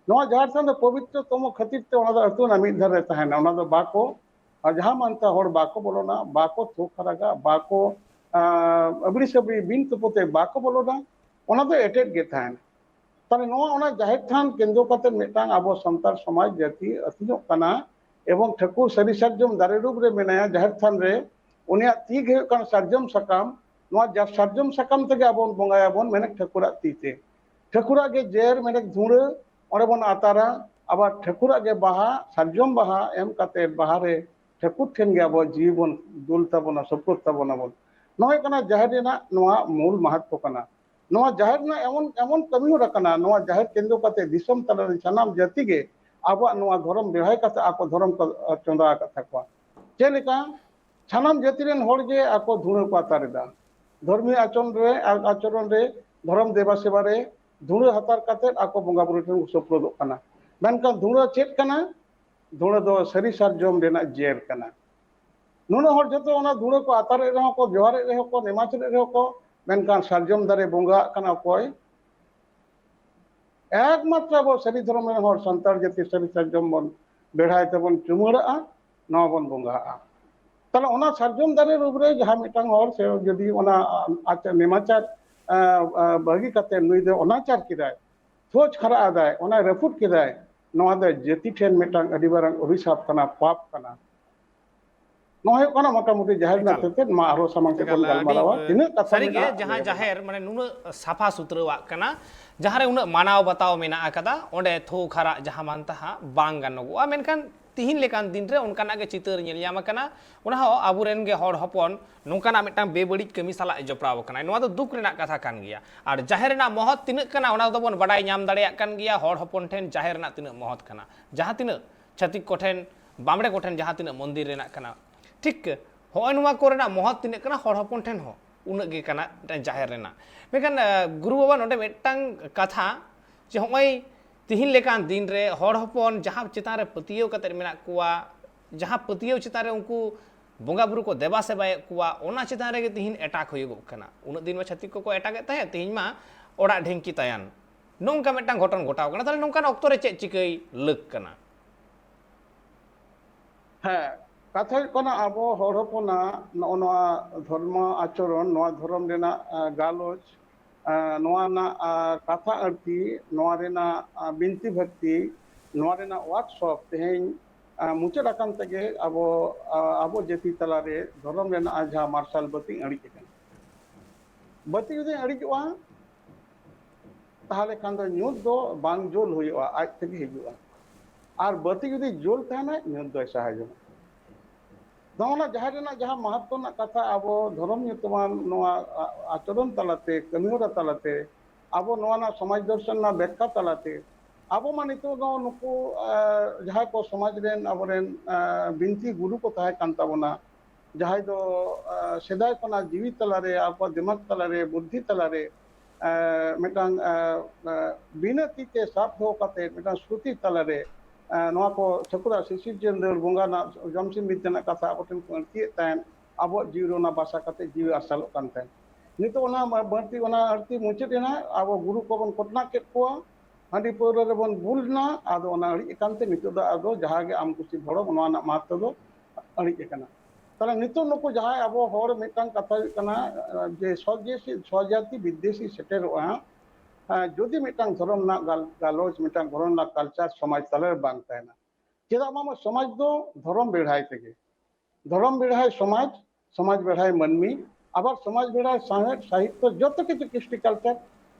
नोआ जाहिर थान पवित्र तम खातिर ते ओना अतु ना मिद धरे तहना ओना दो बाको जहां मानता होड़ बाको बोलोना बाको थोखरागा बाको अबड़ी सबड़ी बिन तपोते बाको बोलोना ओना दो एटेट गे थान ताले नोआ ओना जाहिर थान केंद्र कते मेटांग आबो संतार समाज जाति अतियो कना एवं ठाकुर सरी सरजम दारे रूप रे मेनाया जाहिर थान रे उनिया तीग हे कन सरजम सकाम सरजम सकाम तक अब बंगायाबन मेने ठाकुरा तीते ठाकुरा के जेर मेने धुड़ ओरे बन आतारा আবার ঠাকুরাগে বাহা সার্জম বাহা এম কাতে বাহারে ঠাকুর ঠেন গে আবো জীবন দুল তাবনা সপোর্ট তাবনা বন নয় কানা জাহের রেনা নোয়া মূল মাহাত্ম কানা নোয়া জাহের না এমন এমন কামি হরা কানা নোয়া জাহের কেন্দ্র কাতে দিসম তালারে সানাম জাতি গে আবো নোয়া ধরম বেড়াই কাতে ako ধরম চন্দা কাথা কোয়া যেলেকা সানাম জাতি রেন হড় গে ako ধুণে কো আতারেদা ধর্মীয় আচরণ রে ধরম দেবা সেবা রে ধুণে হাতার কাতে ako বঙ্গা বুরু ঠেন সপ্রদক কানা মেনকান ধুণে চেত কানা ধুণে ᱫᱚ ᱥᱟᱹᱨᱤ ᱥᱟᱨᱡᱚᱢ ᱨᱮᱱᱟᱜ ᱡᱮᱨ ᱠᱟᱱᱟ ᱱᱩᱱᱟᱹᱜ ᱦᱚᱲ ᱡᱚᱛᱚ ᱚᱱᱟ ᱫᱷᱩᱲᱟᱹ ᱠᱚ ᱟᱛᱟᱨᱮᱫ ᱨᱮᱦᱚᱸ ᱠᱚ ᱡᱚᱦᱟᱨᱮᱫ ᱨᱮᱦᱚᱸ ᱠᱚ ᱱᱮᱢᱟᱪᱮᱫ ᱨᱮᱦᱚᱸ ᱠᱚ ᱢᱮᱱᱠᱷᱟᱱ ᱥᱟᱨᱡᱚᱢ ᱫᱟᱨᱮ ᱵᱚᱸᱜᱟᱜ ᱠᱟᱱᱟ ᱚᱠᱚᱭ একমাত্র আবো সারি ধর্মের হড় সান্তাল জাতি সারি সার্জম বন বেড়াই তেবন চুমুড়াগᱼᱟ নওয়া বন বঙ্গাগᱼᱟ তাহলে ওনা সার্জম দারের উপরে যাহা মিটাং হড় সে যদি ওনা নেমাচার বাগি কাতে নুই দে অনাচার কিদায় সোচ খারা আদায় ওনা রেফুট কিদায় নওয়া দে জাতি ঠেন মিটাং আদি বারাং অভিশাপ কানা পাপ কানা নয় কানা মোটামুটি জাহের না তেতে মা আরো সামাং তে বন গালমারাওয়া তিনা কথা সারিগে যাহা জাহের মানে নুনা সাফা সুতরাওয়া কানা যাহারে উনা মানাও বাতাও মেনা আকাদা ওঁডে থো খারা যাহা মানতাহা বাং গানোগᱼᱟ মেনখান তিহিন লেকান দিন রে উনকানা গে চিতর ñᱮᱞ ᱧᱟᱢ ᱟᱠᱟᱱᱟ ᱚᱱᱟ ᱦᱚᱸ ᱟᱵᱚᱨᱮᱱ ᱜᱮ ᱦᱚᱲ ᱦᱚᱯᱚᱱ ᱱᱚᱝᱠᱟᱱᱟᱜ ᱢᱤᱫᱴᱟᱝ ᱵᱮᱵᱟᱹᱲᱤᱡ ᱠᱟᱹᱢᱤ ᱥᱟᱞᱟᱜ ᱡᱚᱯᱲᱟᱣ ᱟᱠᱟᱱᱟ ᱱᱚᱣᱟ ᱫᱚ ᱫᱩᱠ ᱨᱮᱱᱟᱜ ᱠᱟᱛᱷᱟ ᱠᱟᱱ ᱜᱮᱭᱟ ᱟᱨ ᱡᱟᱦᱮᱨ ᱨᱮᱱᱟᱜ ᱢᱚᱦᱚᱛ ᱛᱤᱱᱟᱹᱜ ᱠᱟᱱᱟ ᱚᱱᱟ ᱫᱚᱵᱚᱱ ᱵᱟᱰᱟᱭ ᱧᱟᱢ ᱫᱟᱲᱮᱭᱟᱜ ᱠᱟᱱ ᱜᱮᱭᱟ ᱦᱚᱲ ᱦᱚᱯᱚᱱ ᱴᱷᱮᱱ ᱡᱟᱦᱮᱨ ᱨᱮᱱᱟᱜ ᱛᱤᱱᱟᱹᱜ ᱢᱚᱦᱚᱛ ᱠᱟᱱᱟ ᱡᱟᱦᱟᱸ ᱛᱤᱱᱟᱹᱜ ᱪᱷᱟᱹᱛᱤᱠ ᱠᱚᱴᱷᱮᱱ ᱵᱟᱢᱲᱮ ᱠᱚᱴᱷᱮᱱ ᱡᱟᱦᱟᱸ ᱛᱤᱱᱟᱹᱜ ᱢᱚᱱᱫᱤᱨ ᱨᱮᱱᱟᱜ ᱠᱟᱱᱟ ᱴᱷᱤᱠ ᱦᱚᱸᱜᱼᱚᱭ ᱱᱚᱣᱟ ᱠᱚᱨᱮᱱᱟᱜ ᱢᱚᱦᱚᱛ ᱛᱤᱱᱟᱹᱜ ᱠᱟᱱᱟ ᱦᱚᱲ ᱦᱚᱯᱚᱱ ᱴᱷᱮᱱ ᱦᱚᱸ ᱩᱱᱟᱹᱜ ᱜᱮ ᱠᱟᱱᱟ ᱡᱟᱦᱮᱨ ᱨᱮᱱᱟᱜ ᱢᱮᱱᱠᱷᱟᱱ ᱜᱩᱨᱩ ᱵᱟᱵᱟ ᱱᱚᱰᱮ ᱢᱤᱫᱴᱟᱝ ᱠᱟᱛᱷᱟ ᱡᱮ ᱦᱚᱸᱜᱼᱚᱭ ᱛᱤᱦᱤᱧ ᱞᱮᱠᱟᱱ ᱫᱤᱱ ᱨᱮ ᱦᱚᱲ ᱦᱚᱯᱚᱱ ᱡᱟᱦᱟᱸ ᱪᱮᱛᱟᱱ ᱨᱮ ᱯᱟᱹᱛᱭᱟᱹᱣ ᱠᱟᱛᱮ ᱢᱮᱱᱟᱜ ᱠᱚᱣᱟ जहाँ पतियों चितान रे उनको बोंगा बुरु को देवा सेवाएं कुआ ओना चितान रे तिहिन एटाक हुयुगोग कना उन दिन में छत्तीक को एटागे तहे तिहिन मा ओड़ा ढेंकी तायान नोंका मिदटां घटन घटाव कना ताहले नोंकान ऑक्तो रे चेद चिकई लग कना হ্যাঁ কথা কোনা আবো হড় হপনা নোয়া ধর্ম আচরণ নোয়া ধর্ম রেনা গালোচ নোয়া না কথা আরতি নোয়া রেনা বিনতি ভক্তি নোয়া রেনা ওয়ার্কশপ তেহেñ মুচাদ আকান তেগে আবো আবো জাতি তালারে ধর্ম রেনা আজা মার্শাল বাতি আড়ি কেন বাতি যদি আড়িজোয়া তাহলে খান দো নিউজ দো বাং জোল হুইউआ আজ থেকে হিজুआ আর বাতি যদি জোল তাহনা নিউজ দো সাহায্য नौना जहाँ जहाँ महत्व कथा अब धर्म युतमान आचरण तलाते कमिहरा तलाते अब समाज दर्शन व्याख्या तलाते अब मा नितो नुकु जहाँ को समाज रेन अबरेन बिनती गुरु को तहे कान ताबोना जहाँ दो सेदाय खना जीवी तलारे अब दिमाग तलारे बुद्धि तलारे मिटांग बिना तीते साफ हो काते मिटांग श्रुति तलारे नवा को छकुरा शिशिर चंद्र बोंगा ना जमसिन मितना कथा आपन कोंती तैन अब जीवरोना भाषा कते जीव आसालो कानते नितो ओना बर्ती ओना आरती मुचेना अब गुरु को बन कोटना के को हांडी पौर रे बन बुलना आदो ओना अड़ी कानते नितो दा आदो जहागे आम कुसी भड़ो ओना ना मातो दो अड़ी केना ताला नितो नको जहाय अब होर मिटांग कथा कना जे स्वजाति विदेशी सेटेरोआ যদি মিটাং ধরম না গালোচ মিটাং ধরম না কালচার সমাজ তালের বাং তাইনা চেদা মামা সমাজ দো ধরম বেড়াই থেকে ধরম বেড়াই সমাজ সমাজ বেড়াই মানমি আবার সমাজ বেড়াই সাহিত্য যত কিছু কৃষ্টি কালচার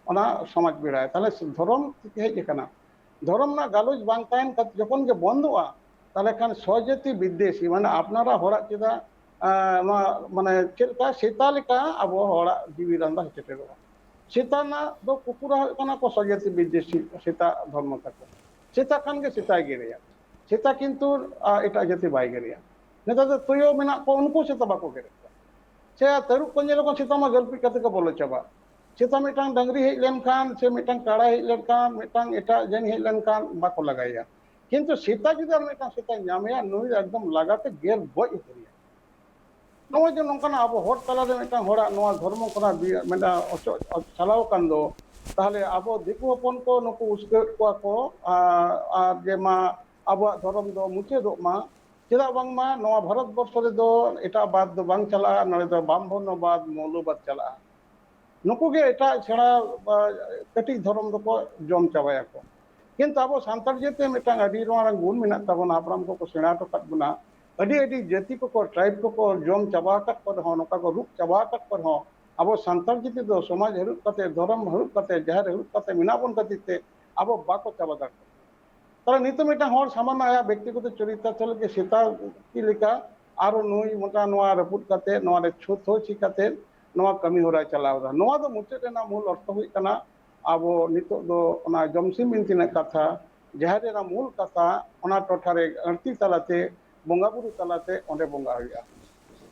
ওনা সমাজ বেড়াই তাহলে ধরম থেকে হেজ কানা ধরম না গালোচ বাং তাইন যখন যে বন্ধুয়া তাহলে খান স্বজাতি বিদেশি মানে আপনারা হড়া চেদা মানে চেলকা সেতালিকা আবো হড়া জীবী রান্দা হেচেটেরোয়া सीताना दो कुकुरा कना को सजाति विदेशी सीता धर्म तक सीता खान के सीता गिरिया सीता किंतु एटा जाति बाय गिरिया नेता तो तुयो मेना को उनको सीता बाको गिरे से तरुक कंजे को सीता मा गल्पी कते को बोलो चबा सीता मिटांग डंगरी हेज लेन खान से मिटांग काड़ा हेज लेन खान मिटांग एटा जन हेज लेन खान बाको लगाया किंतु सीता जुदा मिटांग सीता ᱧᱟᱢᱮᱭᱟ नुई एकदम लगाते गेर गoj उतरिया नोआ जो नोंकाना अब होर तला रे मिटांग होड़ा नोआ धर्म कोना मेना चलाव कान दो ताहले अब दिकु हपन को नुकु उसकेट को आर जे मा अब धर्म दो मुचे दो मा चेदा बांग मा नोआ भारत वर्ष रे दो एटा बाद दो बांग चला नले दो ब्राह्मणवाद मौलवाद चला नुकु गे एटा छड़ा कटी धर्म दो को जम चाबाया को किंतु अब सांतार जेते मिटांग अडी रोंग गुण मेना ताबोना आपराम को सेणा तो कट बुना अडी अडी जाति को ट्राइब को जम चाबा कट पर हो नका को रुक चाबा कट पर हो अब सांतार जिते दो समाज हरुप कते धर्म हरुप कते जहर हरुप कते मिना बन कते अब बाको चाबा दर তাহলে নিত মিটা হর সামান্য আয়া ব্যক্তিগত চরিত্র চলকে সেটা কি লেখা আরো নই মোটা নোয়া রপুট কাতে নোয়া রে ছোট চিকাতে নোয়া কামি হরা চালাও दा নোয়া ᱫᱚ ᱢᱩᱪᱟᱹᱫ ᱨᱮᱱᱟᱜ ᱢᱩᱞ ᱚᱨᱛᱷᱚ ᱦᱩᱭᱩᱜ ᱠᱟᱱᱟ ᱟᱵᱚ ᱱᱤᱛᱚᱜ ᱫᱚ ᱚᱱᱟ ᱡᱚᱢᱥᱤᱢ ᱵᱤᱱᱛᱤ ᱠᱟᱛᱷᱟ ᱡᱟᱦᱟᱸ ᱨᱮᱱᱟᱜ ᱢᱩᱞ ᱠᱟᱛᱷᱟ ᱚᱱᱟ ᱴᱚᱴᱷᱟᱨᱮ ᱟᱹᱨᱛᱤ ᱛᱟᱞᱟᱛᱮ ᱵᱚᱸᱜᱟ ᱵᱩᱨᱩ ᱛᱟᱞᱟᱛᱮ ᱚᱸᱰᱮ ᱵᱚᱸᱜᱟ ᱦᱩᱭᱩᱜᱼᱟ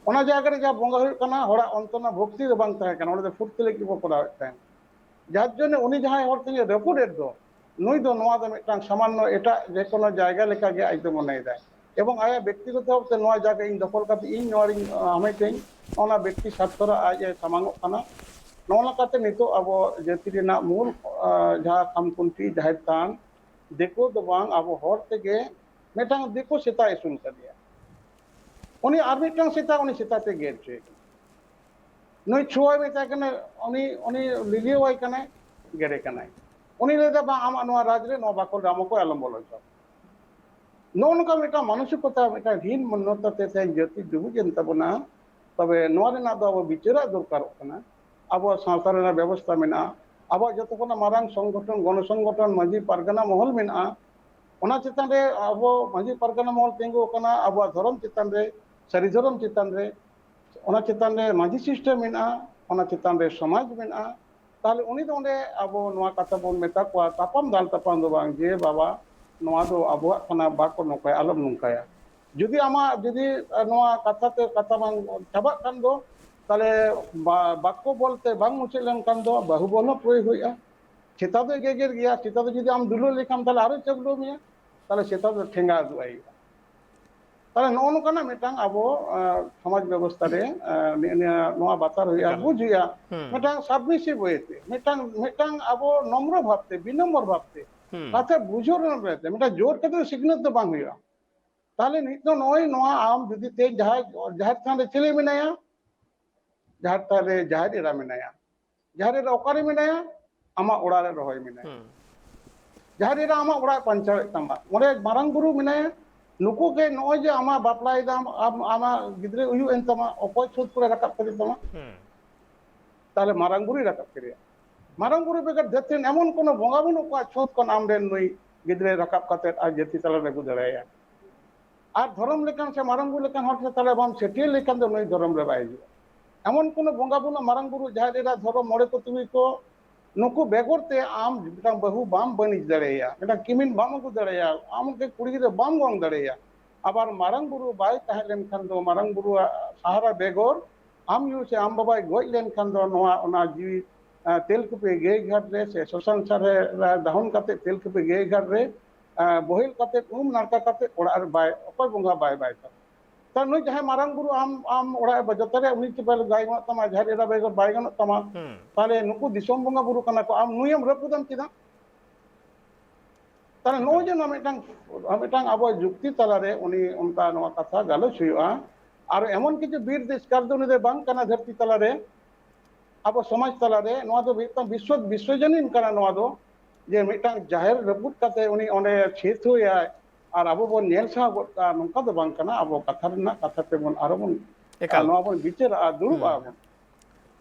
ᱚᱱᱟ ᱡᱟᱭᱜᱟ ᱨᱮ ᱡᱟᱦᱟᱸ ᱵᱚᱸᱜᱟ ᱦᱩᱭᱩᱜ ᱠᱟᱱᱟ ᱦᱚᱲᱟᱜ ᱚᱱᱛᱚᱱᱟ ᱵᱷᱚᱠᱛᱤ ᱫᱚ ᱵᱟᱝ ᱛᱟᱦᱮᱸ ᱠᱟᱱᱟ ᱚᱸᱰᱮ ᱫᱚ ᱯᱷᱩᱨᱛᱤ ᱞᱟᱹᱜᱤᱫ ᱵᱚ ᱠᱚᱨᱟᱣᱮᱫ ᱛᱟᱦᱮᱸ যার জন্য উনি যাহাই হর থেকে রেপুটেড ᱫᱚ নুই ᱫᱚ ᱱᱚᱣᱟ ᱫᱚ ᱢᱤᱫᱴᱟᱝ ᱥᱟᱢᱟᱱᱱᱚ ᱮᱴᱟᱜ ᱡᱮ কোনো জায়গা লেখাগে আজ মনেᱭᱮᱫᱟᱭ এবং আয়া ব্যক্তিগত ভাবে নয় জায়গা ইᱧ দখল ᱠᱟᱛᱮ ᱤᱧ ᱱᱚᱣᱟᱨᱤᱧ ᱦᱟᱢᱮᱴᱟᱹᱧ ᱚᱱᱟ ব্যক্তি স্বার্থরা আজ সামাᱝᱚᱜ ᱠᱟᱱᱟ ᱱᱚᱣᱟ ᱞᱮᱠᱟᱛᱮ ᱱᱤᱛᱚᱜ ᱟᱵᱚ ᱡᱟᱹᱛᱤ ᱨᱮᱱᱟᱜ ᱢᱩᱞ ᱡᱟᱦᱟᱸ ᱠᱷᱟᱢᱠᱷᱩᱱᱴᱤ ᱡᱟᱦᱮᱨ ᱛᱷᱟᱱ ᱫᱤᱠᱩ ᱫᱚ ᱵᱟᱝ ᱟᱵᱚ ᱦᱚᱲ ᱛᱮᱜᱮ ᱢᱤᱫᱴᱟᱝ ᱫᱤᱠᱩ ᱥᱮᱛᱟ ᱟᱹᱥᱩᱞ ᱠᱟᱫᱮᱭᱟ উনি আর মিᱫᱴᱟᱝ ᱥᱮᱛᱟ উনি ᱥᱮᱛᱟতে ᱜᱮᱨ ᱦᱚᱪᱚᱭᱮ ᱠᱟᱱᱟ ᱱᱩᱭ ᱪᱷᱩᱣᱟᱹᱭ ᱢᱮᱛᱟᱭ ᱠᱟᱱᱟ উনি উনি লিলিয়াওয়াই ᱠᱟᱱᱟᱭ ᱜᱮᱨᱮ ᱠᱟᱱᱟᱭ উনি ᱞᱟᱹᱭᱫᱟ ᱵᱟᱝ ᱟᱢᱟᱜ ᱱᱚᱣᱟ ᱨᱟᱡᱽ ᱨᱮ ᱱᱚᱣᱟ ᱵᱟᱠᱚ ᱨᱟᱢᱚᱠᱚ ᱟᱞᱚᱢ ᱵᱚᱞᱚ ᱦᱚᱪᱚ ᱱᱚᱜᱼᱚ ᱱᱚᱝᱠᱟ ᱢᱤᱫᱴᱟᱝ ᱢᱟᱱᱚᱥᱤᱠᱚতা ᱢᱤᱫᱴᱟᱝ ᱦᱤᱱ ᱢᱚᱱᱚᱛᱟ ᱛᱮ ᱛᱮᱦᱮᱧ ᱡᱟᱹᱛᱤ ᱰᱩᱵᱩᱡᱮᱱ ᱛᱟᱵᱚᱱᱟ ᱛᱚᱵᱮ ᱱᱚᱣᱟ ᱨᱮᱱᱟᱜ ᱫᱚ ᱟᱵᱚ ᱵᱤᱪᱟᱹᱨᱟᱜ ᱫᱚᱨᱠᱟᱨᱚᱜ ᱠᱟᱱᱟ ᱟᱵᱚᱣᱟᱜ ᱥᱟᱶᱛᱟ ᱨᱮᱱᱟᱜ ᱵᱮᱵᱚᱥᱛᱷᱟ ᱢᱮᱱᱟᱜᱼᱟ ᱟᱵᱚᱣᱟᱜ ᱡᱚᱛᱚ ᱠᱷᱚᱱᱟᱜ ᱢᱟᱨᱟᱝ ᱥᱚᱝᱜᱚᱴᱷᱚᱱ ᱜᱚণᱥᱚᱝᱜᱚᱴᱷᱚᱱ ᱢᱟᱹᱡᱷᱤ ᱯᱟᱨᱜᱟᱱᱟ ᱢᱚᱦᱚᱞ ᱢᱮᱱᱟᱜᱼᱟ ᱚᱱᱟ ᱪᱮᱛᱟᱱ ᱨᱮ ᱟᱵᱚ ᱢᱟᱹᱡᱷᱤ ᱯᱟᱨᱜᱟᱱᱟ ᱢᱚᱦᱚᱞ ᱛᱤᱸᱜᱩ ᱟᱠᱟᱱᱟ ᱟᱵᱚᱣᱟᱜ ᱫᱷᱚᱨᱚᱢ ᱪᱮᱛᱟᱱ ᱨᱮ ᱥᱟᱹᱨᱤ ᱫᱷᱚᱨᱚᱢ ᱪᱮᱛᱟᱱ ᱨᱮ ᱚᱱᱟ ᱪᱮᱛᱟᱱ ᱨᱮ ᱢᱟᱹᱡᱷᱤ ᱥᱤᱥᱴᱮᱢ ᱢᱮᱱᱟᱜᱼᱟ ᱚᱱᱟ ᱪᱮᱛᱟᱱ ᱨᱮ ᱥᱚᱢᱟᱡᱽ ᱢᱮᱱᱟᱜᱼᱟ তাহলে উনি তো অঁᱰᱮ ᱟᱵᱚ ᱱᱚᱣᱟ ᱠᱟᱛᱷᱟ ᱵᱚᱱ ᱢᱮᱛᱟ ᱠᱚᱣᱟ ᱛᱟᱯᱟᱢ ᱫᱟᱞ ᱛᱟᱯᱟᱢ ᱫᱚ ᱵᱟᱝ ᱡᱮ ᱵᱟᱵᱟ ᱱᱚᱣᱟ ᱫᱚ ᱟᱵᱚᱣᱟᱜ ᱠᱟᱱᱟ ᱵᱟᱠᱚ ᱱᱚᱝᱠᱟᱭᱟ ᱟᱞᱚᱢ ᱱᱚᱝᱠᱟᱭᱟ যদি আমার যদি নোয়া কথাতে কথা বাং চাবাক কান দো তাহলে বাক্য বলতে বাং মুছে লেনখান দো বাহু বল প্রয়োগ হইয়া সেটা তো গেগের গিয়া সেটা তো যদি আমি দুলো লেখাম তাহলে আরো চাবলো মিয়া তাহলে সেটা তো ঠেঙ্গা দুয়াই তাহলে ᱱᱚᱜᱼᱚ ᱱᱚᱝᱠᱟᱱᱟᱜ ᱢᱤᱫᱴᱟᱝ ᱟᱵᱚ ᱥᱚᱢᱟᱡᱽ ᱵᱮᱵᱚᱥᱛᱷᱟ ᱨᱮ ᱱᱚᱣᱟ ᱵᱟᱛᱟᱨ ᱦᱩᱭᱩᱜᱼᱟ ᱵᱩᱡ ᱦᱩᱭᱩᱜᱼᱟ ᱢᱤᱫᱴᱟᱝ ᱥᱟᱵᱢᱤᱥᱤভ ᱳᱭᱮᱛᱮ ᱢᱤᱫᱴᱟᱝ ᱟᱵᱚ ᱱᱚᱢᱨᱚ ᱵᱷᱟᱵᱛᱮ ᱵᱤᱱᱚম্ᱵᱚᱨ ᱵᱷᱟᱵᱛᱮ ᱠᱟᱛᱷᱟ ᱵᱩঝᱟᱹᱣ ᱨᱮᱱᱟᱜ ᱵᱮᱯᱟᱨ ᱢᱤᱫᱴᱟᱝ ᱡᱳᱨ ᱠᱟᱛᱮ ᱥᱤᱠᱷᱱᱟᱹᱛ ᱫᱚ ᱵᱟᱝ ᱦᱩᱭᱩᱜᱼᱟ তাহলে নিত্য নয় নোয়া আম যদি তে জাহের থান রে ছেলে মেনায়া জাহের থান রে জাহের এরা মেনায়া জাহের এরা অকারে মেনায়া আমা ওড়া রে রহয় মেনায়া জাহের এরা আমা ওড়া পাঞ্চায়েত তামা ওরে মারাং গুরু মেনায়া নুকু কে নয় যে আমা বাপলাই দাম আমা গিদ্রে উয়ু এন তামা অপয় ছোট করে রাকাব করে তামা তাহলে মারাং গুরুই রাকাব করে মারাং গুরু বেকার দেখছেন এমন কোন বঙ্গা বুনু কো ছোট কোন আমরেন নই গিদ্রে রাকাব কাতে আর জাতি তালা রে গুদরায়া আর ধর্ম লেখান সে মারাঙ্গু লেখান হচ্ছে তাহলে বাম সেটিয়ে লেখান তো নই ধর্ম রে বাইজ এমন কোন বঙ্গা বুনা মারাঙ্গুরু যাহার এরা ধর্ম মরে কো তুমি কো নুকু বেগরতে আম মিটাং বহু বাম বনিজ দাঁড়াইয়া মিটাং কিমিন বাম কো দাঁড়াইয়া আমকে কুড়ি রে বাম গং দাঁড়াইয়া আবার মারাঙ্গুরু বাই তাহে লেনখান দো মারাঙ্গুরু সাহারা বেগর আম ইউ সে আম বাবাই গজ লেনখান দো নোয়া ওনা জিবি তেলকুপে গে ঘাট রে সে শ্মশান সারে দাহন কাতে তেলকুপে গে ঘাট রে বহিল কাতে নারকা কাতে ওড়ার বাই অকয় বঙ্গা বাই বাই তা নই যাহাই মারাং গুরু আম ওড়া বজতরে উনি চিপাল গাই গন তামা ঝাড় এরা বেগর বাই গন তামা তাহলে নুকু দিশম বঙ্গা বুরু কানা কো আম নুইম রপুদাম চিদা তাহলে নই যে মিটাং আবো যুক্তি তালারে উনি উনকা নোয়া কথা গালোচ হুইউয়া আর এমন কিছু বীর দেশকার দো উনি বাং কানা ধরতি তালারে আবো সমাজ তালারে নোয়া দো বিশ্বজনীন কানা নোয়া দো যে মিটাং জাহের রপুট কাতে উনি অনে ছেদ হইয়া আর আবো বন নেল সাহ গটকা নংকা দো বাং কানা আবো কথা রনা কথা তে বন আরো বন নোয়া বন বিচার আর দুরুব আবন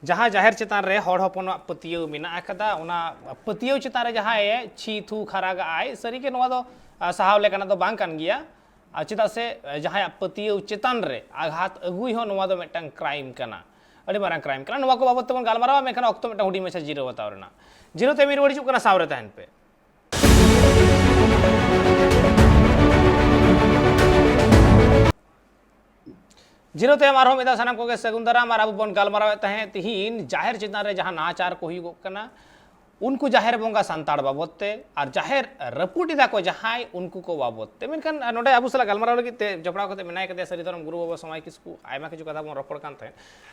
जहाँ जाहिर चितान रे हड़ हपन पतियो मेना अकदा उना पतियो चितान रे जहाँ ए छी थू खराग आय सरी के नवा दो साहाव लेकना दो बांग कान गिया चिता से जहाँ पतियो चितान रे आघात अगुई हो नवा दो मिटंग क्राइम कना अड़ी मारंग क्राइम कना नवा को बाबत तमन गालमारावा मेखन ऑक्टो मिटंग हुडी मेछा जीरो बतावरना जीरो ते मीर वड़ी चुकना सावरे तहन पे जीरो ते मारो मिदा सनम को के सगुंदरा मार अब बन गालमारावे तहे तिहिन जाहिर चितान रे जहाँ नाचार को हुई कना उनको जाहिर बोंगा सांताड़ बाबते और जाहिर रपुटिदा को जहाँ उनको को बाबते मेनखान नोडे अबु सला गालमाराव लगी ते जपड़ा को ते मेनाय कते सरी धरम गुरु बाबा समय किसको आयमा किछु कथा बन रपड़ कान तहे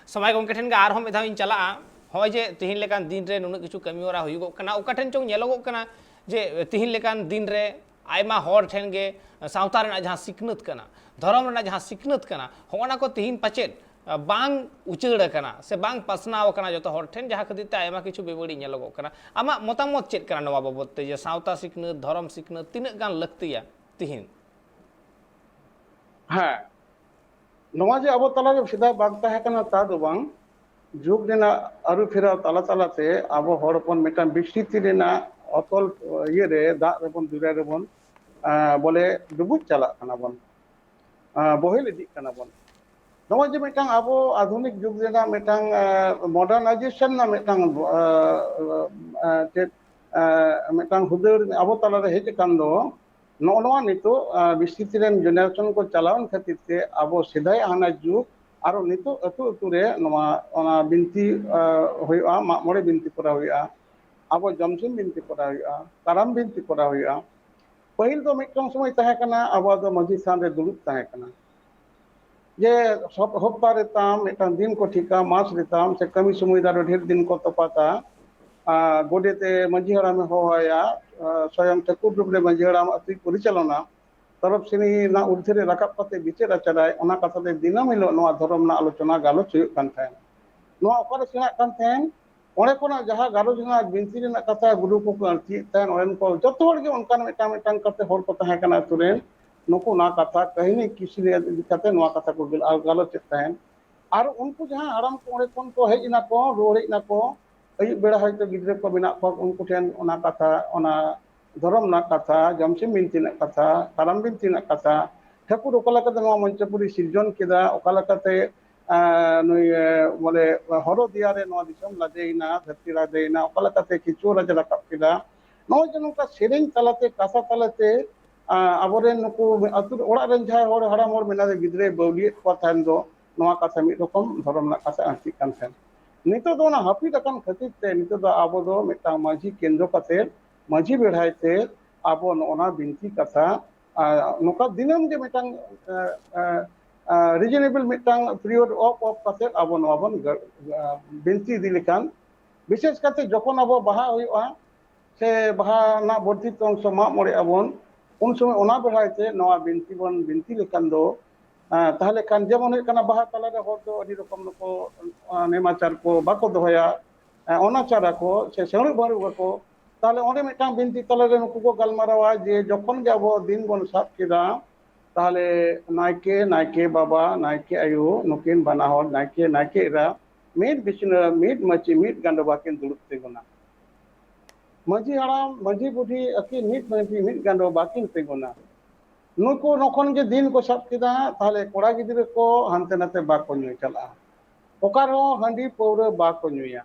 समय गमके ठेन गा आरहम मिदा इन चला होय जे तिहिन लेकान दिन रे नुन किछु कमी होरा हुई कना ओका ठेन चों नेलोगो कना जे तिहिन लेकान दिन रे आयमा हर ठेन गे सावता रेना जहाँ सिकनत कना धर्म रेना जहाँ सिकनत कना होना को तिहिन पचेत बांग उचड़ कना से बांग पासनाव कना जो हर ठेन जहाँ खातिर आयमा किछु बेबड़ी नेलोगो कना आमा मतामत चेत कना नवा बाबत जे सावता सिकनत धर्म सिकनत तिनक गान लगतिया तिहिन हाँ नवा जे अबो तला रे सिदा बाग ताहे कना ता दो बांग जुग रेना आरु फेरा तला तलाते अबो हड़पन मिटान बिस्थिति रेना अतल ये रे दा रेबन दुरा रेबन बोले डुबुज चला कना बन बोहिल इदी कना बन नवा जे मिटang abo आधुनिक जुग रेना मिटang मॉडर्नाइजेशन ना मिटang मिटang हुदर abo तला रे हेज कान दो नवा नितो बिस्तित रेन जनरेशन को चलावन खातिर ते abo सिधाई आना जुग आरो नितो अतु अतु रे नवा ओना बिनती होया मा मोरे बिनती करा होया abo जमसिन बिनती करा होया करम बिनती करा होया पहिल तो मिटang समय तहे कना abo दो मजी सान रे दुलुप तहे कना जे सब हफ्ता रेताम मिटang दिन को ठिका मास रेताम से कमी समय दारो ढेर दिन को तपाता गोडेते मजी हराम होया स्वयं ठाकुर रूप रे मजी हराम अति परिचालना तरफ सिनी ना उर्धरे राकाब कते बिचार आचराय ओना कथाते दिनम हिलो नोआ धर्म ना आलोचना गालोच हुयुग कान थायन नोआ ओकारे सेनाक कान थायन ओणे कोना जहां गालोच ना बिनती रेना कथा गुरु को अर्थित थायन ओरेन को जतो हर गे उनकान मिटang मिटang कते हर को तहे कना तुरेन नुकु ना कथा कहिनी किसी कते नोआ कथा को गालोच थायन और उनको जहां हराम को ओणे कोन को हेज ना को रोड़ हेज ना को अयुब बेड़ा हयतो गिद्रे को बिना को उनको ठेन ओना कथा ओना धर्म ना कथा जमसिम बिनती ना कथा करम बिनती ना कथा ठाकुर ओकालकाते नोआ मंचपुरी सिरजन केदा ओकालकाते नुई बोले हरो दिया रे नोआ दिसम लादेइना धरती लादेइना ओकालकाते किचु राज राकाब केदा नोआ जे नोका सेरेन तलाते कथा तलाते आबोरेन नुकु अतु ओड़ा रेन जहां हर हराम हर मेना गिद्रे बौलियत को थान दो नोआ कथा मिद रकम धर्म ना कथा आंति कान थान नितो दो ना हाफिद अकन खातिर ते नितो दो आबो दो मिटang माझी केंद्र कते माझी बेढ़ाई ते आबो नोना बिनती कथा नोका दिनम जे मिटang रिजनेबल मिटang पीरियड ऑफ कते आबो नोबन बिनती दिलिकान विशेष कते जखन आबो बाहा हुआ से बाहा ना बर्ती अंश मा मोड़े आबन उन समय ओना बेढ़ाई ते नोआ बिनती बन बिनती लेकान दो ताहले कान जेमन हुई कना बाहा तला रे हर दो अडी रकम नको नेमाचार को बाको दोहया अनाचार को से सेणु बारू को ताहले ओंडे मिटang बिनती तला रे नुकु को गलमारावा जे जखन गे आबो दिन बन साब केदा ताहले नायके नायके बाबा नायके आयु नुकिन बाना हर नायके नायके इरा मिड बिचना मिड मची मिड गांडो बाकिन दुड़ुब तेगुना मजी हराम मजी बुढ़ी अकी मिड मजी मिड गांडो बाकिन तेगुना नुको नखन जे दिन को साब केदा ताहले कोड़ा गिद्रे को हानते नाते बाको नुय चला ओकारो हांडी पौरे बाको नुया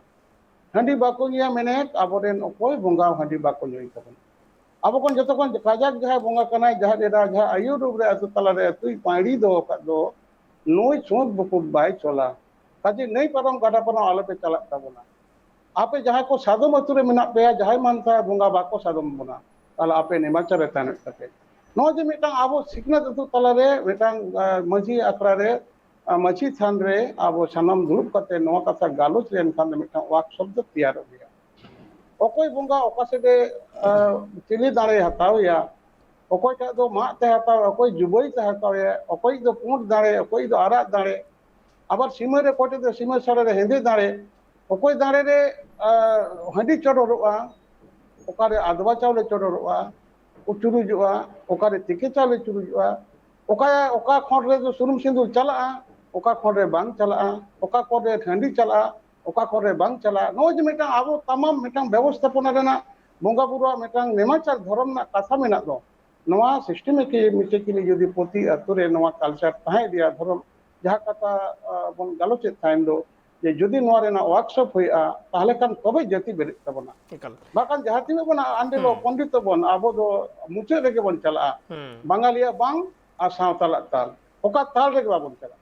हांडी बाको नुया मेने आबोरेन ओकोय बोंगा हांडी बाको नुय तबन आबो कोन जतो कोन काजाक जहा बोंगा कनाय जहा देदा जहा आयु रूप रे अतु तला रे तुई पाड़ी दो का दो नोय सोत बुकुट बाय चला काजे नई परम गाडा परम आलोपे चला तबना आपे जहा को सादम अतु रे मेना पे जहाय मानता बोंगा बाको सादम बना ताला आपे नेमाचार रे ताने तके नो जे मिटang आबो सिकनत अतु तला रे मिटang मजी आखरा रे मची थान रे आबो सानाम दुरुब कते नो कथा गालोच लेन खान मिटang वाक शब्द तैयार हो गया ओकोय बोंगा ओकासेदे चिली दाड़े हताव या ओकोय टा दो मा ते हताव ओकोय जुबई ते हताव या ओकोय दो पुंड दाड़े ओकोय दो आरा दाड़े आबार सीमा रे कोटे दो सीमा सारे रे हेंदे दाड़े ओकोय दाड़े रे हंडी चोडोरवा ओकारे आदवा चावले चोडोरवा उचुरुजुआ ओकारे तिके चावले चुरुजुआ ओका ओका खंड रे जो सुनुम सिंदूर चला ओका खंड रे बांग चला ओका खंड रे हंडी चला ओका खंड रे बांग चला नो जे मिटang आबो तमाम मिटang व्यवस्थापना रेना बोंगा बुरुआ मिटang नेमाचार धर्म ना कथा मेना दो नवा सिस्टेमेटिकली जदि प्रति अतुरे नवा कल्चर ताहे दिया धर्म जहा कथा बन गालोच थाइन दो जे जदि नवा रेना वर्कशॉप होया ताहले कान तबे जाति बेरे तबना एकल बाकान जहा तिमे बना आंडेलो पंडित बन आबो दो मुचे रेगे बन चला बांगालिया बांग आ सावताला ताल ओका ताल रेगे बाबन चला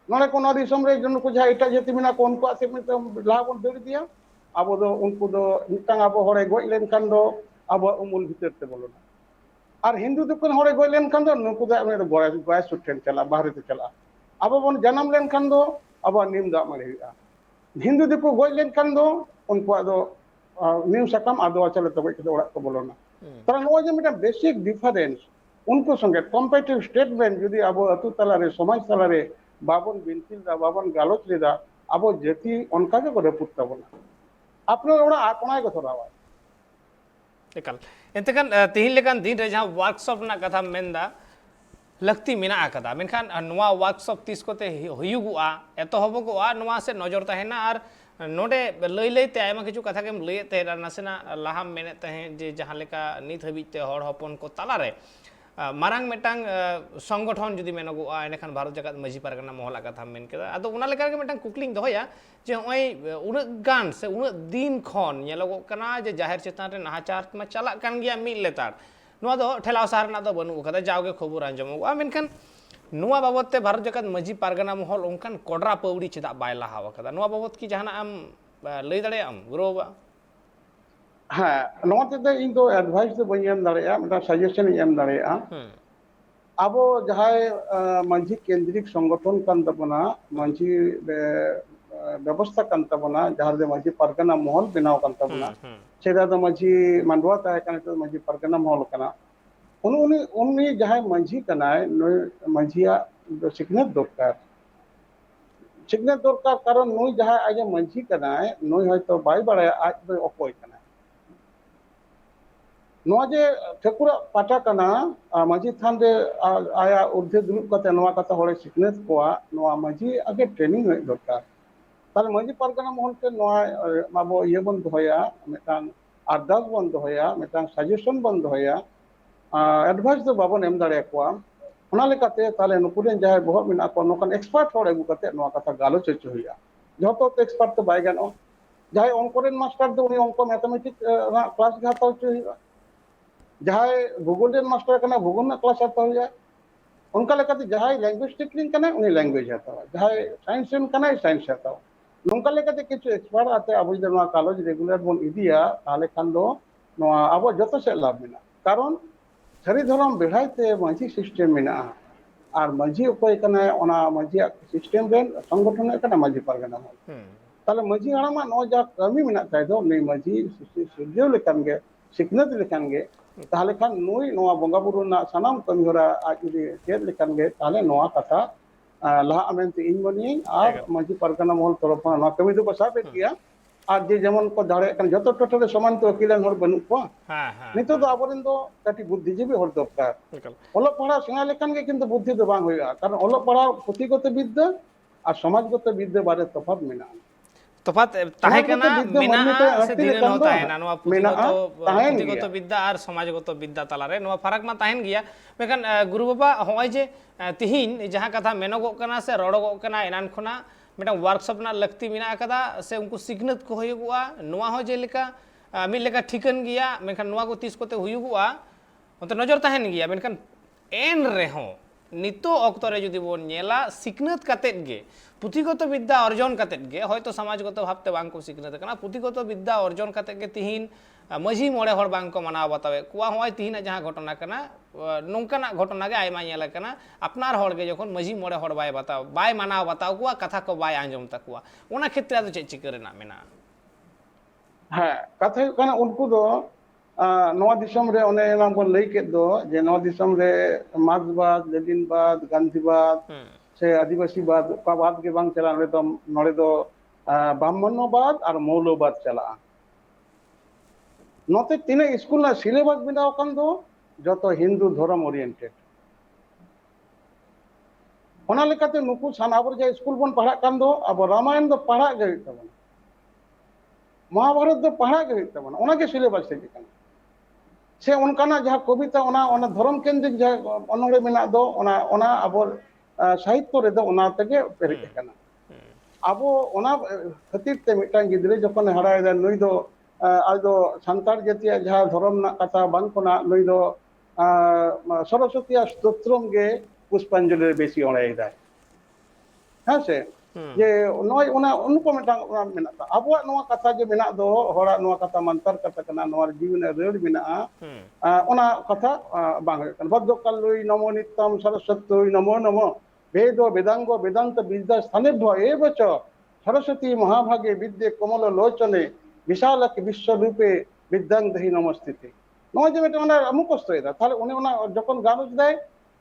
नोड़े को दिसम रे जन को जहा इटा जाति मेना को उनको आसे में लाहा बन दड़ दिया आबो दो उनको दो मिटang आबो हरे गoj लेन खान दो आबो उमुल भीतर ते बोलोना और हिंदू दुकान हरे गoj लेन खान दो नुको दा में गोय सुठेन चला बाहर ते चला आबो बन जन्म लेन खान दो आबो निम दा मरे हुआ हिंदू दिको गoj लेन खान दो उनको दो न्यू सकम आदो चले तबे के ओड़ा को बोलोना तर नो जे मिटा बेसिक डिफरेंस उनको संगे कॉम्पिटिटिव स्टेटमेंट जदि आबो अतु तला रे समाज तला रे बाबन बिनतिल दा बाबन गालोच लेदा आबो जति उनका के करे पुत्ता बना आपनो ओड़ा आपनाय को थोरावा एकल एंतकन तिहिन लेकन दिन रे जहां वर्कशॉप ना कथा मेनदा लगती मेना आकदा मेनखान नवा वर्कशॉप तीस कोते हुयुगुआ एतोहबगुआ नवा से नजर तहेना आर नोडे लई लई ते आयमा किछु कथा केम लई ते नासेना लाहाम मेने तहे जे जहां लेका नित हबिते हर हपन को तालारे मारांग मेटांग संगठन जुदी मेनगोआ एनेखान भारत जगत मजी पारगना महला कथा मेन केदा आदो उना लेका के मेटांग कुकलिंग दोहया जे होय उन गान से उन दिन खन नेलोगो कना जे जाहिर चेतन रे नाहाचार मा चला कान गया मिल लेतार नुआ दो ठेलाव सार ना दो बनु कदा जावगे खबर आंजमोगा मेनखान नुआ बाबत ते भारत जगत मजी पारगना महल उनकान कोडरा पौड़ी चेदा बाय लाहाव कदा नुआ बाबत की जहाना आम लई दड़े आम गुरुबा हाँ नोआ तेदे इन दो एडवाइस दो बई एम दाड़ेया मिटा सजेशन एम दाड़ेया अब जहाय मांझी केंद्रिक संगठन कान तबना मांझी व्यवस्था कान तबना जहां दे मांझी पारगना महल बनाव कान तबना सेदा दो मांझी मांडवा ताय कान तो मांझी पारगना महल कना उन्नी जहां मांझी कनाय मांझिया दो सिकनेत दरकार कारण नुई जहां आज मांझी कनाय नुई हयतो बाय बाड़ाया आज दो अकोय कना नोआ जे ठेकुरा पाटा कना मांझी थान रे आया ऊर्ध्वे दुलुब कते नोआ कथा होरे सिकनेत कोआ नोआ मांझी आगे ट्रेनिंग होय दरकार ताले मांझी पारगना महल के नोआ माबो ये बन दोहया मेटांग आरदास बन दोहया मेटांग सजेशन बन दोहया एडवाइस दो बाबन एम दाड़े कोआ ओना लेकाते ताले नुकुरेन जाय बहत मिना को नोकान एक्सपर्ट होर अगु कते नोआ कथा गालोच होचो हुया जतो तो एक्सपर्ट तो बाय गानो जाय अंकोरेन मास्टर दो उनी अंको मैथमेटिक्स क्लास के हाताव होचो हुया जहां भूगोल रेन मास्टर कना भूगोल ना क्लास हाताव हुया उनका लेकाते जहां लैंग्वेज टीचिंग कना उनी लैंग्वेज हाताव जहां साइंस रेन कना साइंस हाताव नोंका लेकाते किछु एक्सपर्ट आते अब जे नोआ कॉलेज रेगुलर बन इदिया ताले खान दो नोआ अब जतो से लाभ मिना कारण सारी धरम बेढ़ाइते मांझी सिस्टेम मिना और मांझी उपाय कना ओना मांझी सिस्टेम रेन संगठन कना मांझी पारगना हो ताले मांझी हाड़ामा नो जा कमी मिना ताय दो नै मांझी सुरजेव लेकान गे सिकनेत लेकान गे ताले खान नुई नोआ बंगा बुरु ना सनाम कमी होरा आज जुदी चेद लेकान गे ताले नोआ कथा लाहा अमेनते इन बनी और मांझी पारगना महल तरफ ना कमी दो बसा पे किया और जे जेमन को दाड़े कन जतो टोटले समान तो अकिलान होर बनु को हां हां नितो दो आबोरेन दो काटी बुद्धिजीवी होर दरकार ओलो पढ़ा सेना लेकान गे किंतु बुद्धि दो बांग होया कारण ओलो पढ़ा पुथिगत विद्या और समाजगत विद्या बारे तफात मेना तफात ताहे कना मेना से दिन न ताहे ना नोआ पुथिगत विद्या और समाजगत विद्या तालारे नोआ फरक मा ताहेन गिया मेखान गुरु बाबा होय जे तिहिन जहां कथा मेनगो कना से रड़गो कना एनान खना मेटा वर्कशॉप ना लगती मिना कदा से उनको सिकनेत को होयुगुआ नोआ हो जे लेका मिल लेका ठिकन गिया मेखान नोआ को 30 कोते हुयुगुआ तो नजर ताहेन गिया मेखान एन रेहो नितो अक्तो रे जुदी बोन नेला सिकनेत कातेत गे पुथिगत विद्या अर्जन कातेत गे हयतो समाजगत भाबते बांग को सिकनेत कना पुथिगत विद्या अर्जन कातेत गे तिहिन मजी मोड़े हर बांग को मनाव बतावे कुआ होय तिहिना जहां घटना कना नोंकाना घटना गे आयमा नेला कना अपनार हर गे जखन मजी मोड़े हर बाय बताव बाय मनाव बताव कुआ कथा को बाय आंजम तकुआ ओना क्षेत्र दो चे चिकर ना मेना हां कथा कना उनको दो नोआ दिसम रे ओने नाम को लई के दो जे नोआ दिसम रे मार्क्सवाद लेनिनवाद गांधीवाद से आदिवासीवाद का बात के बांग चला रे तो नोड़े दो ब्राह्मण्यवाद और मौलवाद चला नोते तीने स्कूल ना सिलेबस बनाव कान दो जतो हिंदू धर्म ओरिएंटेड ओना लेकाते नुकु सानाबर जे स्कूल बन पढ़ा कान दो अब रामायण दो पढ़ा गे तबन महाभारत दो पढ़ा गे तबन ओना के सिलेबस से कान से उनकाना जहां कविता ओना धर्म केंद्रिक जहां अनोड़े मेना दो ओना अब साहित्य रे दो ओना तगे पेरे काना अब ओना खातिर ते मिटांग गिद्रे जखन हराय दा नुई दो आज दो संतार जातिया जहां धर्म ना कथा बांग कोना नुई दो सरस्वती स्तोत्रम गे पुष्पांजलि बेसी ओणाय दा हां से जे नोय ओना उनको मिटांग मेना अबवा नोआ कथा जे मेना दो होरा नोआ कथा मंतर कथा कना नोआ जीवन रेड मेना ओना कथा बांग भद्रकाल लुई नमो नित्यम सरस्वती नमो नमो वेद वेदांग वेदांत विद्या स्थानेभ्य एव च सरस्वती महाभागे विद्ये कमल लोचने विशालक विश्वरूपे विद्यांग दहि नमस्ते नोआ जे मेटा ओना मुखस्त होय दा ताले उनी ओना जखन गानज देय